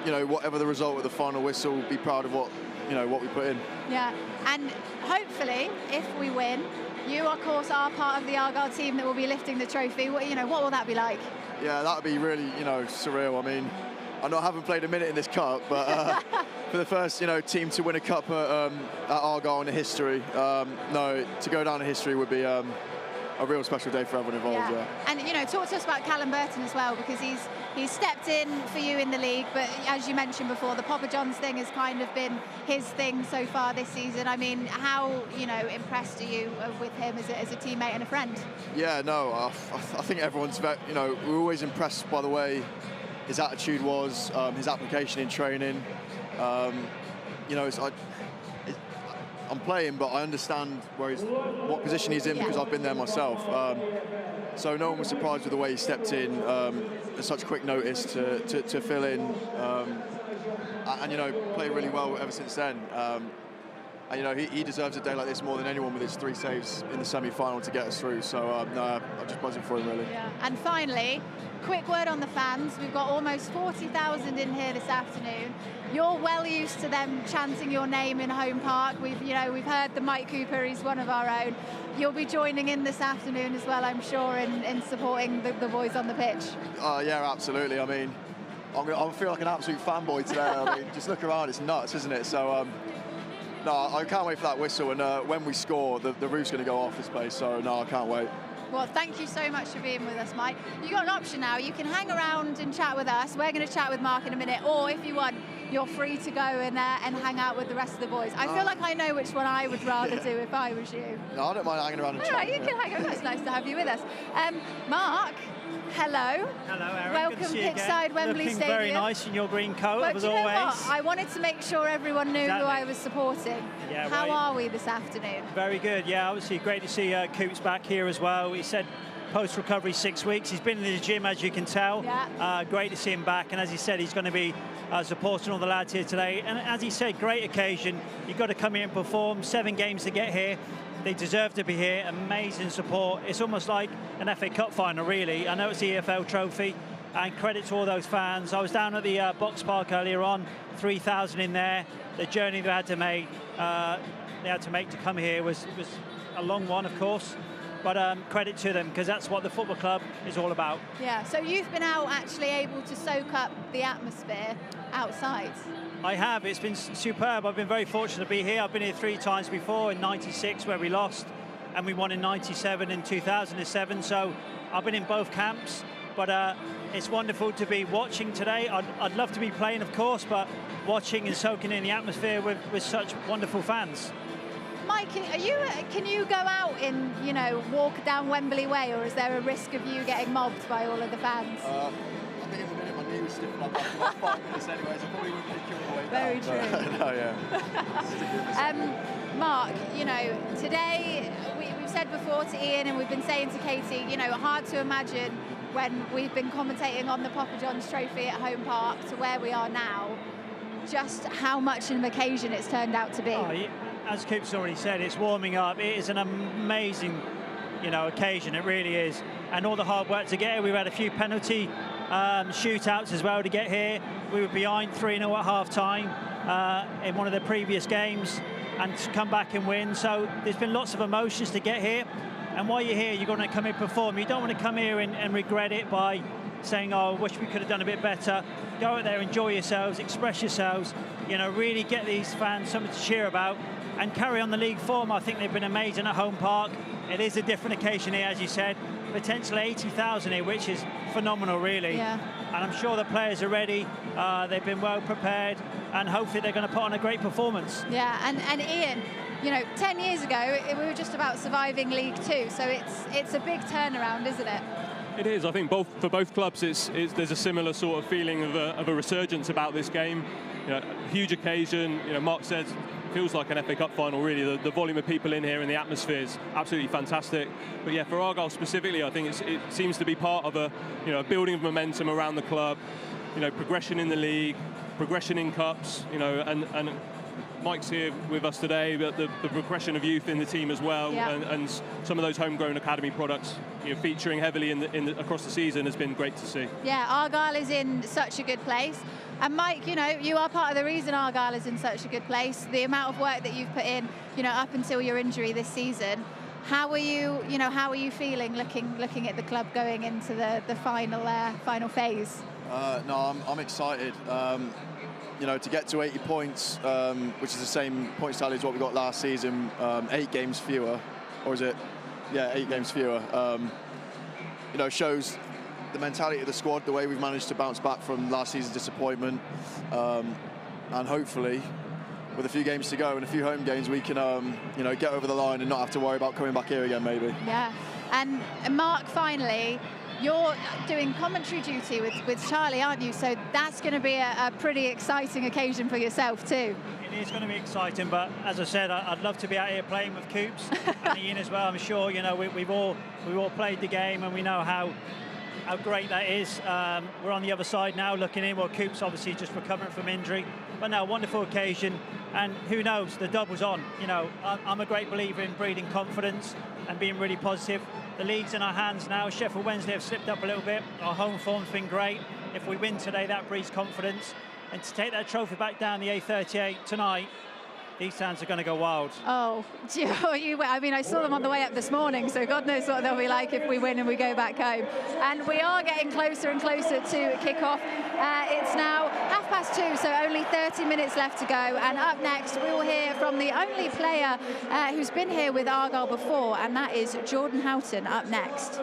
you know, whatever the result of the final whistle, we'll be proud of what we put in. Yeah, and hopefully, if we win, you, of course, are part of the Argyle team that will be lifting the trophy. You know, what will that be like? Yeah, that would be really, you know, surreal. I mean, I haven't played a minute in this cup, but for the first, you know, team to win a cup at Argyle in history, no, to go down in history would be a real special day for everyone involved. Yeah. And you know, talk to us about Callum Burton as well, because he's stepped in for you in the league, but as you mentioned before, the Papa John's thing has kind of been his thing so far this season. I mean, how, you know, impressed are you with him as a teammate and a friend? Yeah, no, I think everyone's, you know, we're always impressed by the way his attitude was, his application in training. You know, I'm playing, but I understand what position he's in, because I've been there myself. So no one was surprised with the way he stepped in at such quick notice to fill in, and you know, played really well ever since then. And, you know, he deserves a day like this more than anyone with his 3 saves in the semi-final to get us through. So, no, I'm just buzzing for him, really. Yeah. And finally, quick word on the fans. We've got almost 40,000 in here this afternoon. You're well used to them chanting your name in Home Park. We've heard the Mike Cooper, he's one of our own. You'll be joining in this afternoon as well, I'm sure, in supporting the boys on the pitch. Yeah, absolutely. I mean, I feel like an absolute fanboy today. I mean, just look around, it's nuts, isn't it? So, no, I can't wait for that whistle. And when we score, the roof's going to go off this place. So, no, I can't wait. Well, thank you so much for being with us, Mike. You've got an option now. You can hang around and chat with us. We're going to chat with Mark in a minute. Or if you want, you're free to go and hang out with the rest of the boys. I feel like I know which one I would rather do if I was you. No, I don't mind hanging around and chatting. All right, you can hang around. It's nice to have you with us. Mark, hello. Hello, Erin. Welcome pitchside Wembley Looking Stadium. very nice in your green coat, But as do you know always. what? I wanted to make sure everyone knew who I was supporting. Yeah, How well, are we this afternoon? Very good, yeah. Obviously, great to see Coops back here as well. He said post-recovery 6 weeks. He's been in the gym, as you can tell. Yeah. Great to see him back. And as he said, he's going to be supporting all the lads here today. And as he said, great occasion. You've got to come here and perform. 7 games to get here. They deserve to be here. Amazing support. It's almost like an FA Cup final, really. I know it's the EFL trophy. And credit to all those fans. I was down at the Box Park earlier on. 3,000 in there. The journey they had to make to come here was a long one, of course. But credit to them, because that's what the football club is all about. Yeah, so you've been out actually able to soak up the atmosphere outside. I have. It's been superb. I've been very fortunate to be here. I've been here 3 times before, in '96 where we lost, and we won in '97 and 2007. So I've been in both camps. But it's wonderful to be watching today. I'd love to be playing, of course, but watching and soaking in the atmosphere with such wonderful fans. Mike, can you go out and, you know, walk down Wembley Way, or is there a risk of you getting mobbed by all of the fans? I think in the minute my knee was stiffened up after about 5 minutes anyway, so I probably wouldn't kick you all the way Very down. true. No, yeah. Mark, you know, today we've said before to Ian and we've been saying to Katie, you know, hard to imagine when we've been commentating on the Papa John's Trophy at Home Park to where we are now, just how much of an occasion it's turned out to be. As Coop's already said, it's warming up. It is an amazing, you know, occasion. It really is. And all the hard work to get here. We've had a few penalty shootouts as well to get here. We were behind 3-0 at half-time in one of the previous games and to come back and win. So there's been lots of emotions to get here. And while you're here, you're going to come and perform. You don't want to come here and regret it by saying, oh, I wish we could have done a bit better. Go out there, enjoy yourselves, express yourselves, you know, really get these fans something to cheer about and carry on the league form. I think they've been amazing at Home Park. It is a different occasion here, as you said. Potentially 80,000 here, which is phenomenal, really. Yeah. And I'm sure the players are ready. They've been well prepared, and hopefully they're going to put on a great performance. Yeah, and Ian, you know, 10 years ago, we were just about surviving League Two, so it's a big turnaround, isn't it? It is. I think for both clubs, there's a similar sort of feeling of a resurgence about this game. You know, huge occasion. You know, Mark says feels like an FA Cup final. Really, the volume of people in here and the atmosphere is absolutely fantastic. But yeah, for Argyle specifically, I think it seems to be part of a building of momentum around the club. You know, progression in the league, progression in cups. You know, and Mike's here with us today, but the progression of youth in the team as well, yeah. and some of those homegrown academy products, you know, featuring heavily across the season has been great to see. Yeah, Argyle is in such a good place. And Mike, you know, you are part of the reason Argyle is in such a good place. The amount of work that you've put in, you know, up until your injury this season. How are you feeling looking at the club going into the final phase? No, I'm excited. You know, to get to 80 points, which is the same points tally as what we got last season, 8 games fewer, or is it? Yeah, 8 games fewer. You know, shows the mentality of the squad, the way we've managed to bounce back from last season's disappointment, and hopefully, with a few games to go and a few home games, we can, you know, get over the line and not have to worry about coming back here again, maybe. Yeah, and Mark, finally, you're doing commentary duty with Charlie, aren't you? So that's going to be a pretty exciting occasion for yourself too. It is going to be exciting, but as I said, I'd love to be out here playing with Coops and Ian as well. I'm sure, you know, we've all played the game and we know how great that is. We're on the other side now looking in. Well, Coops obviously just recovering from injury, but now wonderful occasion, And who knows, the double's on. You know, I'm a great believer in breeding confidence and being really positive. The league's in our hands now. Sheffield Wednesday have slipped up a little bit. Our home form's been great. If we win today, that breeds confidence. And to take that trophy back down the A38 tonight, these fans are going to go wild. Oh, I mean, I saw them on the way up this morning, so God knows what they'll be like if we win and we go back home. And we are getting closer and closer to kick-off. It's now 2:30, so only 30 minutes left to go. And up next, we will hear from the only player who's been here with Argyle before, and that is Jordan Houghton up next.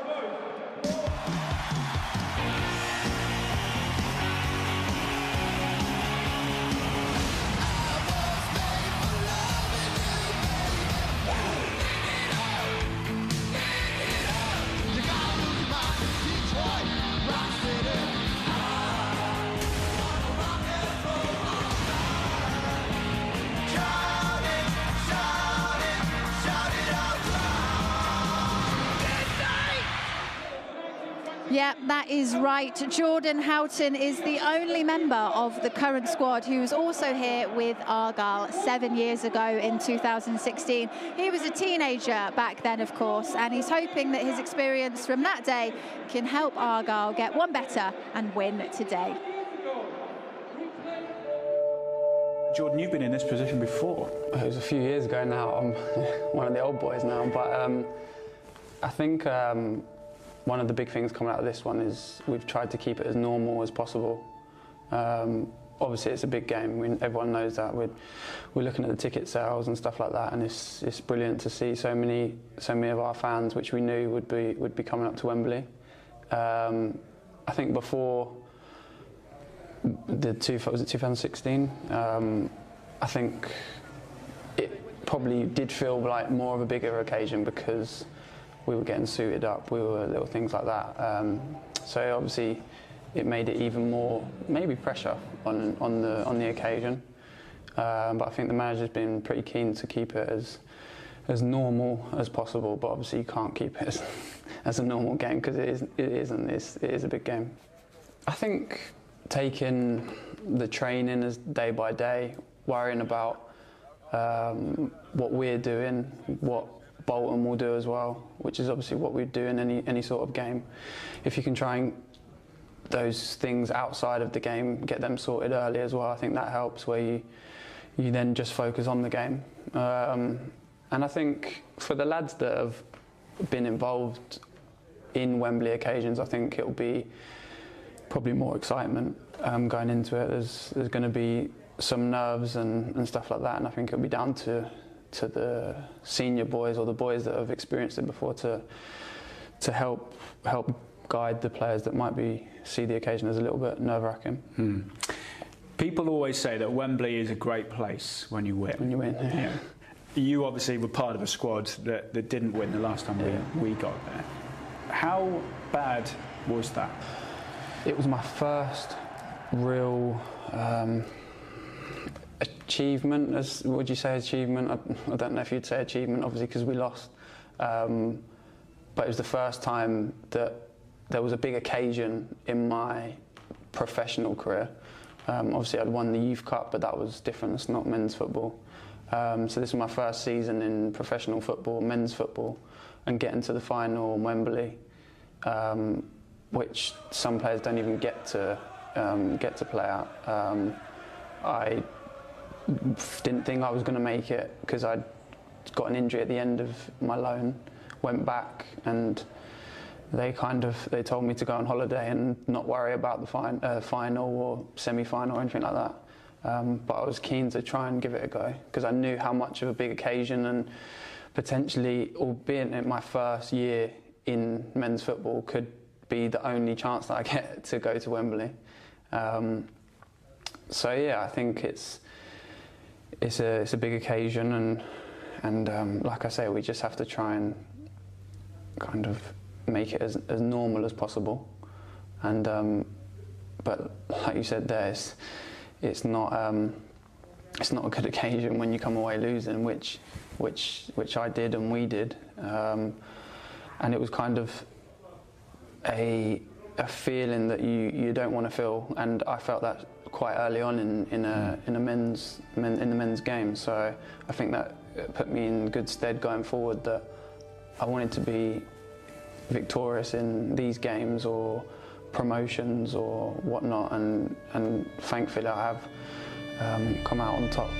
Yeah, that is right. Jordan Houghton is the only member of the current squad who was also here with Argyle 7 years ago in 2016. He was a teenager back then, of course, and he's hoping that his experience from that day can help Argyle get one better and win today. Jordan, you've been in this position before. It was a few years ago now. I'm one of the old boys now, but I think one of the big things coming out of this one is we've tried to keep it as normal as possible. Obviously, it's a big game. Everyone knows that. We're looking at the ticket sales and stuff like that, and it's brilliant to see so many of our fans, which we knew would be coming up to Wembley. I think before was it 2016? I think it probably did feel like more of a bigger occasion because we were getting suited up, we were little things like that. So obviously it made it even more, maybe pressure on the occasion. But I think the manager's been pretty keen to keep it as normal as possible, but obviously you can't keep it as a normal game because it is a big game. I think taking the training as day by day, worrying about what we're doing, what Bolton will do as well, which is obviously what we do in any sort of game. If you can try and those things outside of the game, get them sorted early as well, I think that helps, where you then just focus on the game. And I think for the lads that have been involved in Wembley occasions, I think it'll be probably more excitement going into it. There's going to be some nerves and stuff like that, and I think it'll be down to the senior boys or the boys that have experienced it before to help guide the players that might see the occasion as a little bit nerve-wracking. People always say that Wembley is a great place when you win. Yeah. You obviously were part of a squad that didn't win the last time we got there. How bad was that? It was my first real achievement. Would you say achievement? I don't know if you'd say achievement, obviously, because we lost. But it was the first time that there was a big occasion in my professional career. Obviously, I'd won the Youth Cup, but that was different. It's not men's football. So this was my first season in professional football, men's football, and getting to the final in Wembley, which some players don't even get to play at. I didn't think I was going to make it because I'd got an injury at the end of my loan, went back, and they told me to go on holiday and not worry about the final or semi-final or anything like that. But I was keen to try and give it a go because I knew how much of a big occasion, and potentially, albeit in my first year in men's football, could be the only chance that I get to go to Wembley. So yeah, I think it's a big occasion, and like I say, we just have to try and kind of make it as normal as possible. And but like you said, it's not a good occasion when you come away losing, which I did and we did, and it was kind of a feeling that you don't want to feel, and I felt that quite early on in the men's game. So I think that put me in good stead going forward, that I wanted to be victorious in these games or promotions or whatnot, and thankfully I have come out on top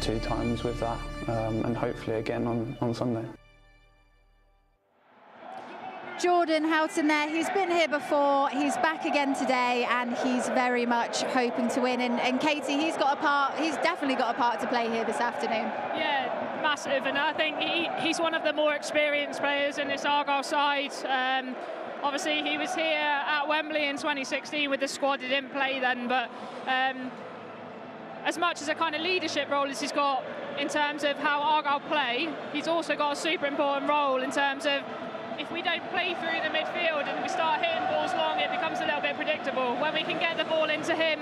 2 times with that, and hopefully again on Sunday. Jordan Houghton there, he's been here before, he's back again today, and he's very much hoping to win. And Katie, he's definitely got a part to play here this afternoon. Yeah, massive, and I think he's one of the more experienced players in this Argyle side. Obviously, he was here at Wembley in 2016 with the squad. He didn't play then, but as much as a kind of leadership role as he's got in terms of how Argyle play, he's also got a super important role in terms of, if we don't play through the midfield and we start hitting balls long, it becomes a little bit predictable. When we can get the ball into him,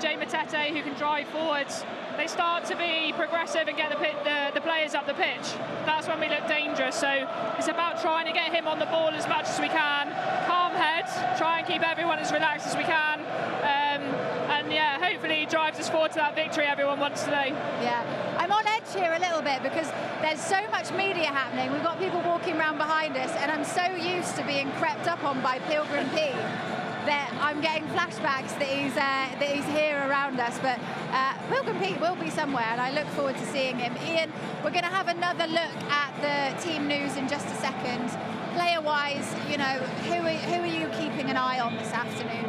Jay Matete, who can drive forwards, they start to be progressive and get the players up the pitch. That's when we look dangerous. So it's about trying to get him on the ball as much as we can, calm head, try and keep everyone as relaxed as we can, and yeah, hopefully he drives us forward to that victory everyone wants today. Yeah, I'm on edge here a little bit because there's so much media happening. We've got people walking around behind us, and I'm so used to being crept up on by Pilgrim P that I'm getting flashbacks that he's here around us. But Pilgrim Pete will be somewhere, and I look forward to seeing him. Ian, we're going to have another look at the team news in just a second. Player-wise, you know, who are you keeping an eye on this afternoon?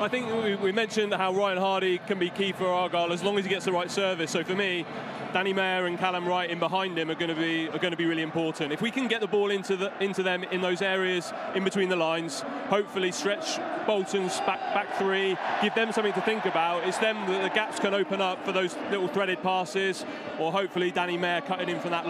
I think we mentioned how Ryan Hardy can be key for Argyle as long as he gets the right service. So for me, Danny Mayer and Callum Wright in behind him are going to be really important. If we can get the ball into them in those areas in between the lines, hopefully stretch Bolton's back three, give them something to think about. It's them that the gaps can open up for those little threaded passes, or hopefully Danny Mayer cutting in from that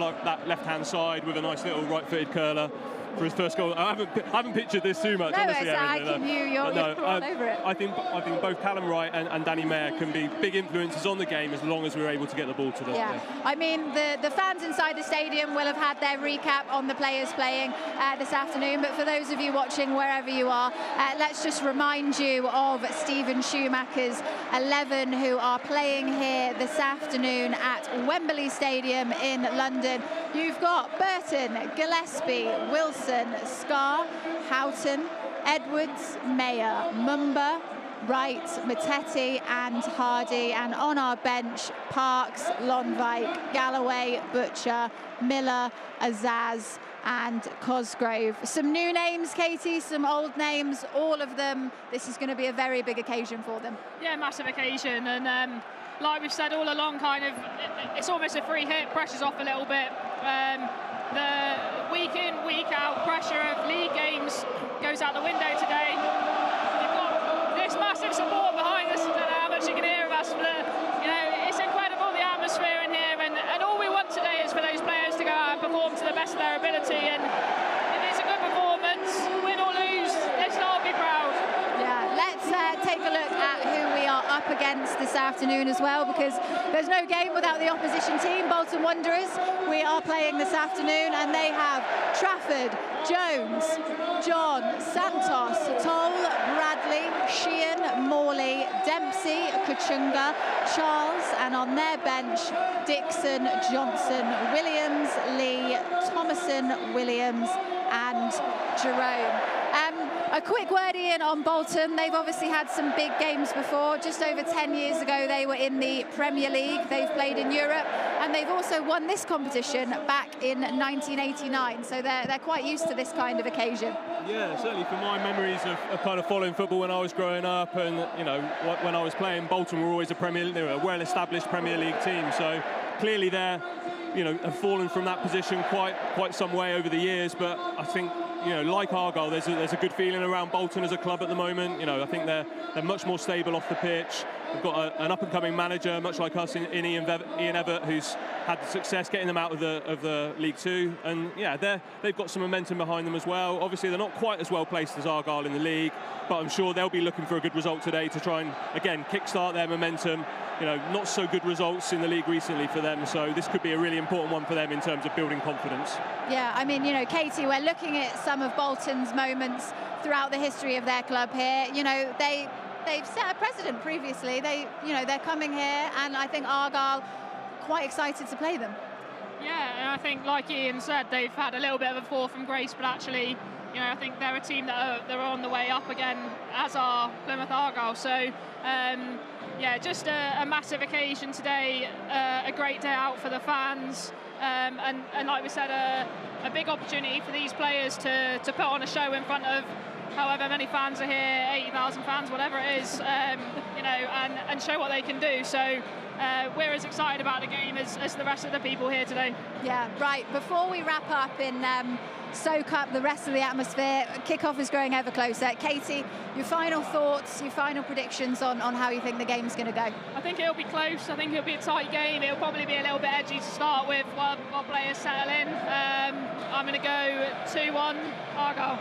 left-hand side with a nice little right-footed curler for his first goal. I haven't pictured this too much. No, honestly, you're all over it. I think both Callum Wright and Danny Mayer can be big influences on the game as long as we're able to get the ball to them. Yeah. I mean, the fans inside the stadium will have had their recap on the players playing this afternoon, but for those of you watching wherever you are, let's just remind you of Stephen Schumacher's 11 who are playing here this afternoon at Wembley Stadium in London. You've got Burton, Gillespie, Wilson, Scarr, Houghton, Edwards, Mayer, Mumba, Wright, Matete and Hardy, and on our bench, Parks, Lonvike, Galloway, Butcher, Miller, Azaz and Cosgrove. Some new names, Katie, some old names, all of them. This is going to be a very big occasion for them. Yeah, massive occasion, and like we've said all along, kind of, it's almost a free hit, pressure's off a little bit. The week in, week out pressure of league games goes out the window today. You've got this massive support behind us. I don't know how much you can hear of us, but you know, it's incredible, the atmosphere in here, and all we want today is for those players to go out and perform to the best of their ability, and if it's a good performance, win or lose, let's all be proud. Yeah, let's take a look at who we are up against this afternoon as well, because there's no game without the opposition team. Bolton Wanderers, we are playing this afternoon, and they have Trafford, Jones, John, Santos, Toll, Bradley, Sheehan, Morley, Dempsey, Kachunga, Charles, and on their bench, Dixon, Johnson, Williams, Lee, Thomason, Williams, and Jerome. A quick word, Ian, on Bolton. They've obviously had some big games before. Just over 10 years ago, they were in the Premier League. They've played in Europe, and they've also won this competition back in 1989. So they're quite used to this kind of occasion. Yeah, certainly from my memories of kind of following football when I was growing up, and you know, when I was playing, Bolton were always they were a well-established Premier League team. So clearly they're, you know, have fallen from that position quite some way over the years. But I think, you know, like Argyle, there's a good feeling around Bolton as a club at the moment. You know, I think they're much more stable off the pitch. We've got an up-and-coming manager, much like us, in Ian Evatt, who's had success getting them out of the League Two, and yeah, they've got some momentum behind them as well. Obviously, they're not quite as well placed as Argyle in the league, but I'm sure they'll be looking for a good result today to try and again kickstart their momentum. You know, not so good results in the league recently for them, so this could be a really important one for them in terms of building confidence. Yeah, I mean, you know, Katie, we're looking at some of Bolton's moments throughout the history of their club here. You know, they they've set a precedent previously. They're coming here, and I think Argyle quite excited to play them. Yeah, and I think, like Ian said, they've had a little bit of a fall from grace, but actually, I think they're a team that are on the way up again, as are Plymouth Argyle. So, just a massive occasion today, a great day out for the fans, and like we said, a big opportunity for these players to put on a show in front of however many fans are here, 80,000 fans, whatever it is, and show what they can do. So we're as excited about the game as the rest of the people here today. Yeah, right. Before we wrap up and soak up the rest of the atmosphere, kickoff is growing ever closer. Katie, your final thoughts, your final predictions on how you think the game's going to go? I think it'll be close. I think it'll be a tight game. It'll probably be a little bit edgy to start with while players settle in. I'm going to go 2-1 Argyle.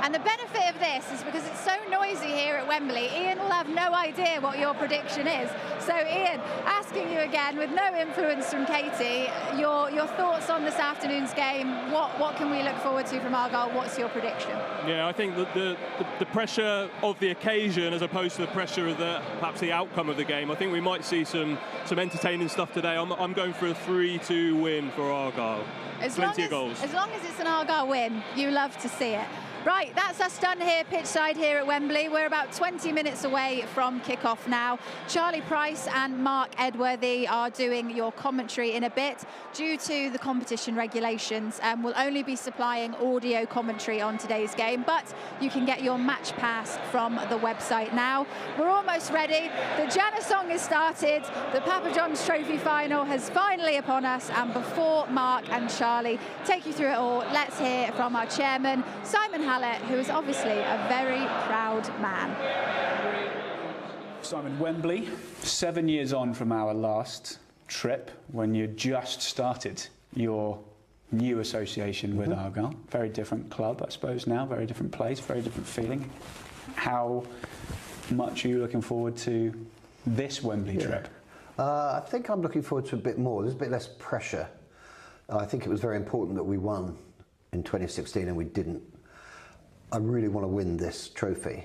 And the benefit of this is because it's so noisy here at Wembley, Ian will have no idea what your prediction is. So Ian, asking you again, with no influence from Katie, your thoughts on this afternoon's game. What can we look forward to from Argyle? What's your prediction? Yeah, I think that the pressure of the occasion, as opposed to the pressure of perhaps the outcome of the game, I think we might see some entertaining stuff today. I'm going for a 3-2 win for Argyle. Plenty of goals. As long as it's an Argyle win, you love to see it. Right, that's us done here, pitchside here at Wembley. We're about 20 minutes away from kick-off now. Charlie Price and Mark Edworthy are doing your commentary in a bit. Due to the competition regulations, we'll only be supplying audio commentary on today's game, but you can get your match pass from the website now. We're almost ready. The Janner song has started. The Papa John's Trophy final has finally upon us, and before Mark and Charlie take you through it all, let's hear from our chairman, Simon Hallett, who is obviously a very proud man. Simon, Wembley, 7 years on from our last trip, when you just started your new association with Argyle. Very different club, I suppose, now, very different place, very different feeling. How much are you looking forward to this Wembley trip? I think I'm looking forward to a bit more. There's a bit less pressure. I think it was very important that we won in 2016 and we didn't. I really want to win this trophy,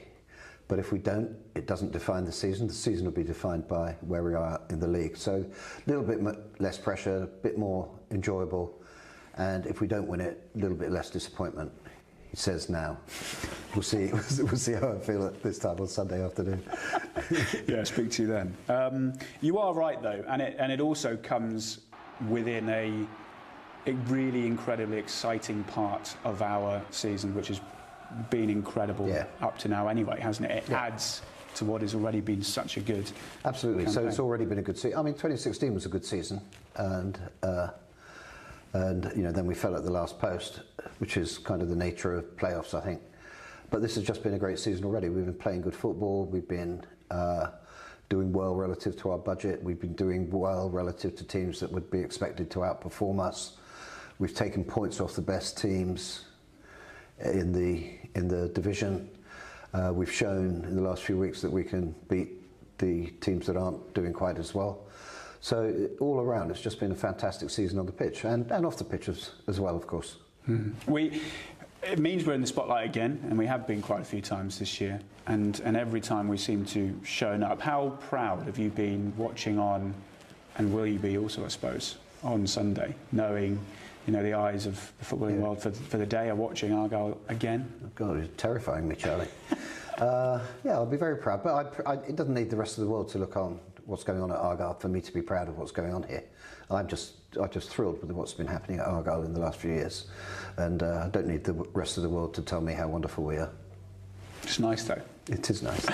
but if we don't, it doesn't define the season. The season will be defined by where we are in the league. So a little bit less pressure, a bit more enjoyable, and if we don't win it, a little bit less disappointment. He says now. We'll see. We'll see how I feel at this time on Sunday afternoon. Yeah, speak to you then. You are right though, and it also comes within a really incredibly exciting part of our season, which has been incredible up to now anyway, hasn't it? It adds to what has already been such a good Absolutely. campaign. So it's already been a good season. I mean, 2016 was a good season, and then we fell at the last post, which is kind of the nature of playoffs, I think. But this has just been a great season already. We've been playing good football. We've been doing well relative to our budget. We've been doing well relative to teams that would be expected to outperform us. We've taken points off the best teams in the division. We've shown in the last few weeks that we can beat the teams that aren't doing quite as well. So all around, it's just been a fantastic season on the pitch and off the pitch as well, of course. It means we're in the spotlight again, and we have been quite a few times this year. And every time we seem to shown up. How proud have you been watching on, and will you be also, I suppose, on Sunday, knowing, the eyes of the footballing world for the day are watching Argyle again? Oh God, it's terrifying me, Charlie. I'll be very proud, but it doesn't need the rest of the world to look on what's going on at Argyle for me to be proud of what's going on here. I'm just thrilled with what's been happening at Argyle in the last few years, and I don't need the rest of the world to tell me how wonderful we are. It's nice though. It is nice.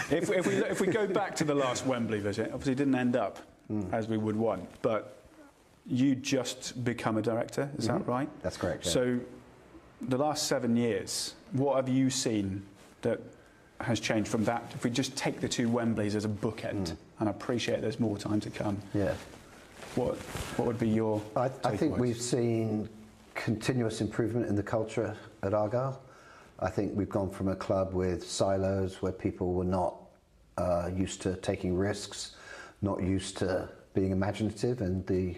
If we go back to the last Wembley visit, obviously it didn't end up as we would want, but you just become a director, is that right? That's correct. Yeah. So the last 7 years, what have you seen that has changed from that? If we just take the two Wembleys as a bookend, and I appreciate there's more time to come. Yeah. What would be your I think we've seen continuous improvement in the culture at Argyle. I think we've gone from a club with silos where people were not used to taking risks, not used to being imaginative in the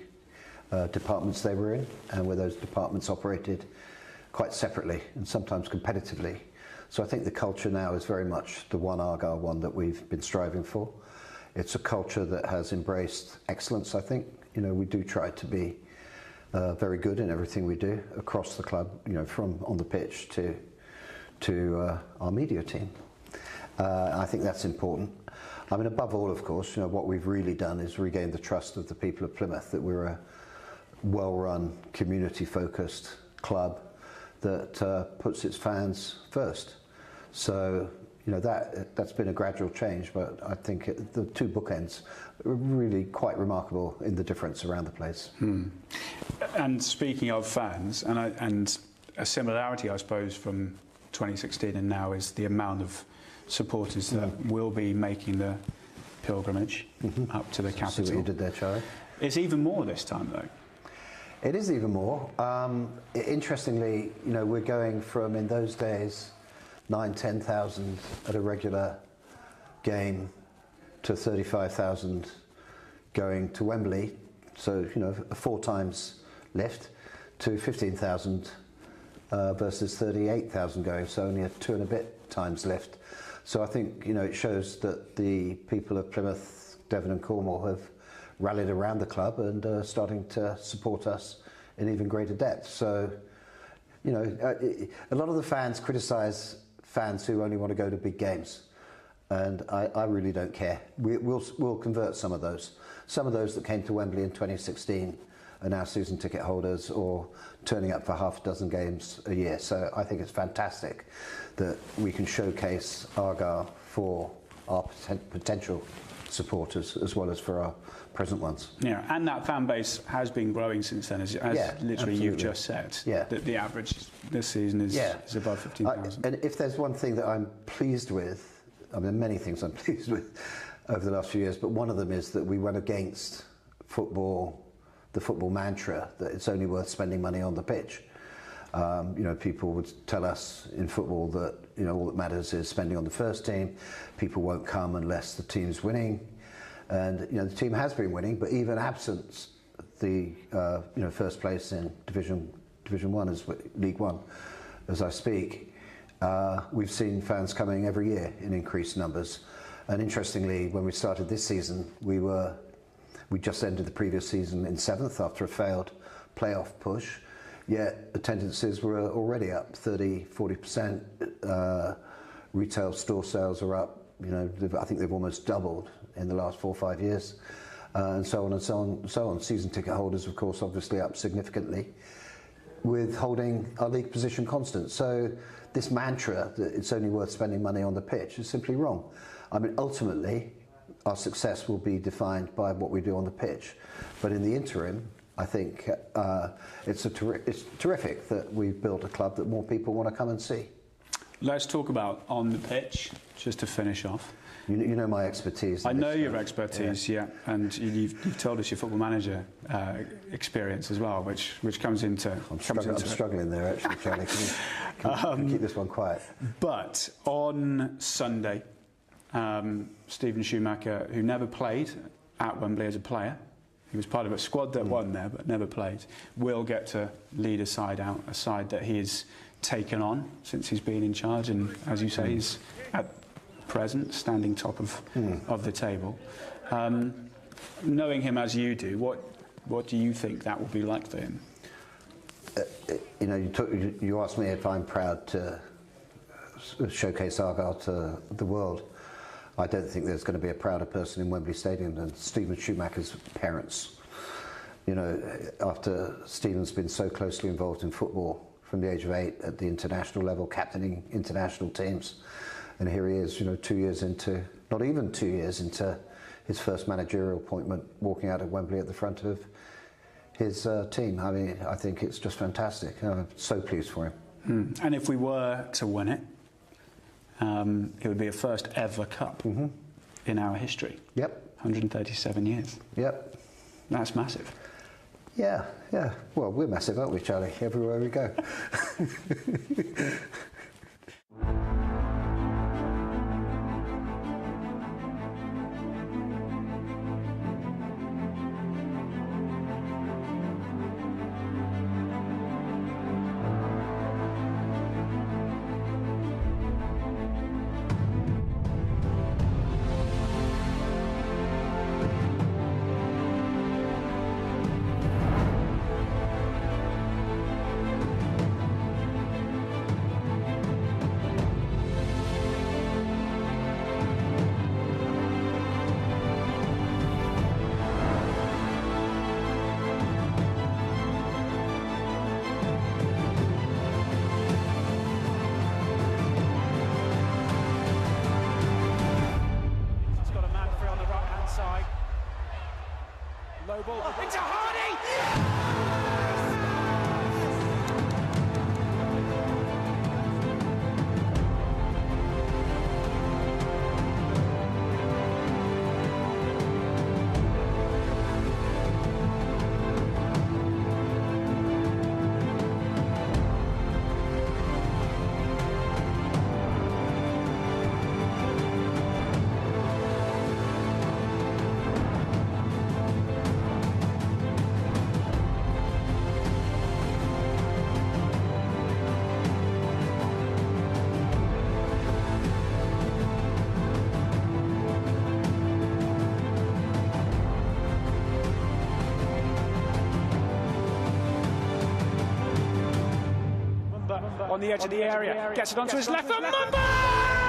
departments they were in, and where those departments operated quite separately and sometimes competitively. So I think the culture now is very much the one Argyle one that we've been striving for. It's a culture that has embraced excellence, I think. You know, we do try to be very good in everything we do across the club, you know, from on the pitch to our media team. I think that's important. I mean, above all, of course, you know, what we've really done is regain the trust of the people of Plymouth, that we're a well-run, community-focused club that puts its fans first. So, you know, that's been a gradual change, but I think the two bookends are really quite remarkable in the difference around the place. And speaking of fans, and a similarity, I suppose, from 2016 and now is the amount of supporters that will be making the pilgrimage up to the capital. See what you did there, Charlie? It's even more this time, though. It is even more. Interestingly, you know, we're going from, in those days, 9,000–10,000 at a regular game to 35,000 going to Wembley. So, you know, a 4 times lift to 15,000 versus 38,000 going, so only a 2 and a bit times lift. So I think, you know, it shows that the people of Plymouth, Devon and Cornwall have rallied around the club and starting to support us in even greater depth. So, you know, a lot of the fans criticise fans who only want to go to big games, and I really don't care. We'll convert some of those. Some of those that came to Wembley in 2016 are now season ticket holders or turning up for half a dozen games a year. So I think it's fantastic that we can showcase Argyle for our potential supporters as well as for our present ones. Yeah, and that fan base has been growing since then, as literally absolutely. You've just said. Yeah. That the average this season is above 15,000. And if there's one thing that I'm pleased with, I mean, many things I'm pleased with over the last few years, but one of them is that we went against football, the football mantra that it's only worth spending money on the pitch. You know, people would tell us in football that, you know, all that matters is spending on the first team. People won't come unless the team's winning. And, you know, the team has been winning, but even absent the, you know, first place in Division 1, as League 1, as I speak, we've seen fans coming every year in increased numbers. And interestingly, when we started this season, we just ended the previous season in 7th after a failed playoff push, yet attendances were already up 30–40%. Retail store sales are up, you know, I think they've almost doubled in the last 4 or 5 years, and so on and so on and so on. Season ticket holders, of course, obviously up significantly, with holding our league position constant. So this mantra that it's only worth spending money on the pitch is simply wrong. I mean, ultimately, our success will be defined by what we do on the pitch. But in the interim, I think it's terrific that we've built a club that more people want to come and see. Let's talk about on the pitch, just to finish off. You know my expertise. I know your expertise, yeah. And you've told us your football manager experience as well, which comes into. I'm struggling there, actually, Charlie. Can you keep this one quiet? But on Sunday, Stephen Schumacher, who never played at Wembley as a player, he was part of a squad that won there but never played, will get to lead a side out, a side that he's taken on since he's been in charge, and as you say, he's at present standing top of the table. Knowing him as you do, what do you think that will be like for him? You know, you asked me if I'm proud to showcase Argyle to the world. I don't think there's going to be a prouder person in Wembley Stadium than Stephen Schumacher's parents. You know, after Stephen's been so closely involved in football from the age of 8 at the international level, captaining international teams, and here he is, you know, 2 years into, not even 2 years into his first managerial appointment, walking out of Wembley at the front of his team. I mean, I think it's just fantastic. I'm so pleased for him. And if we were to win it, it would be a first ever cup in our history. Yep. 137 years. Yep. That's massive. Yeah. Well, we're massive, aren't we, Charlie? Everywhere we go. on the edge of the area. Gets it onto his left foot. Mumba!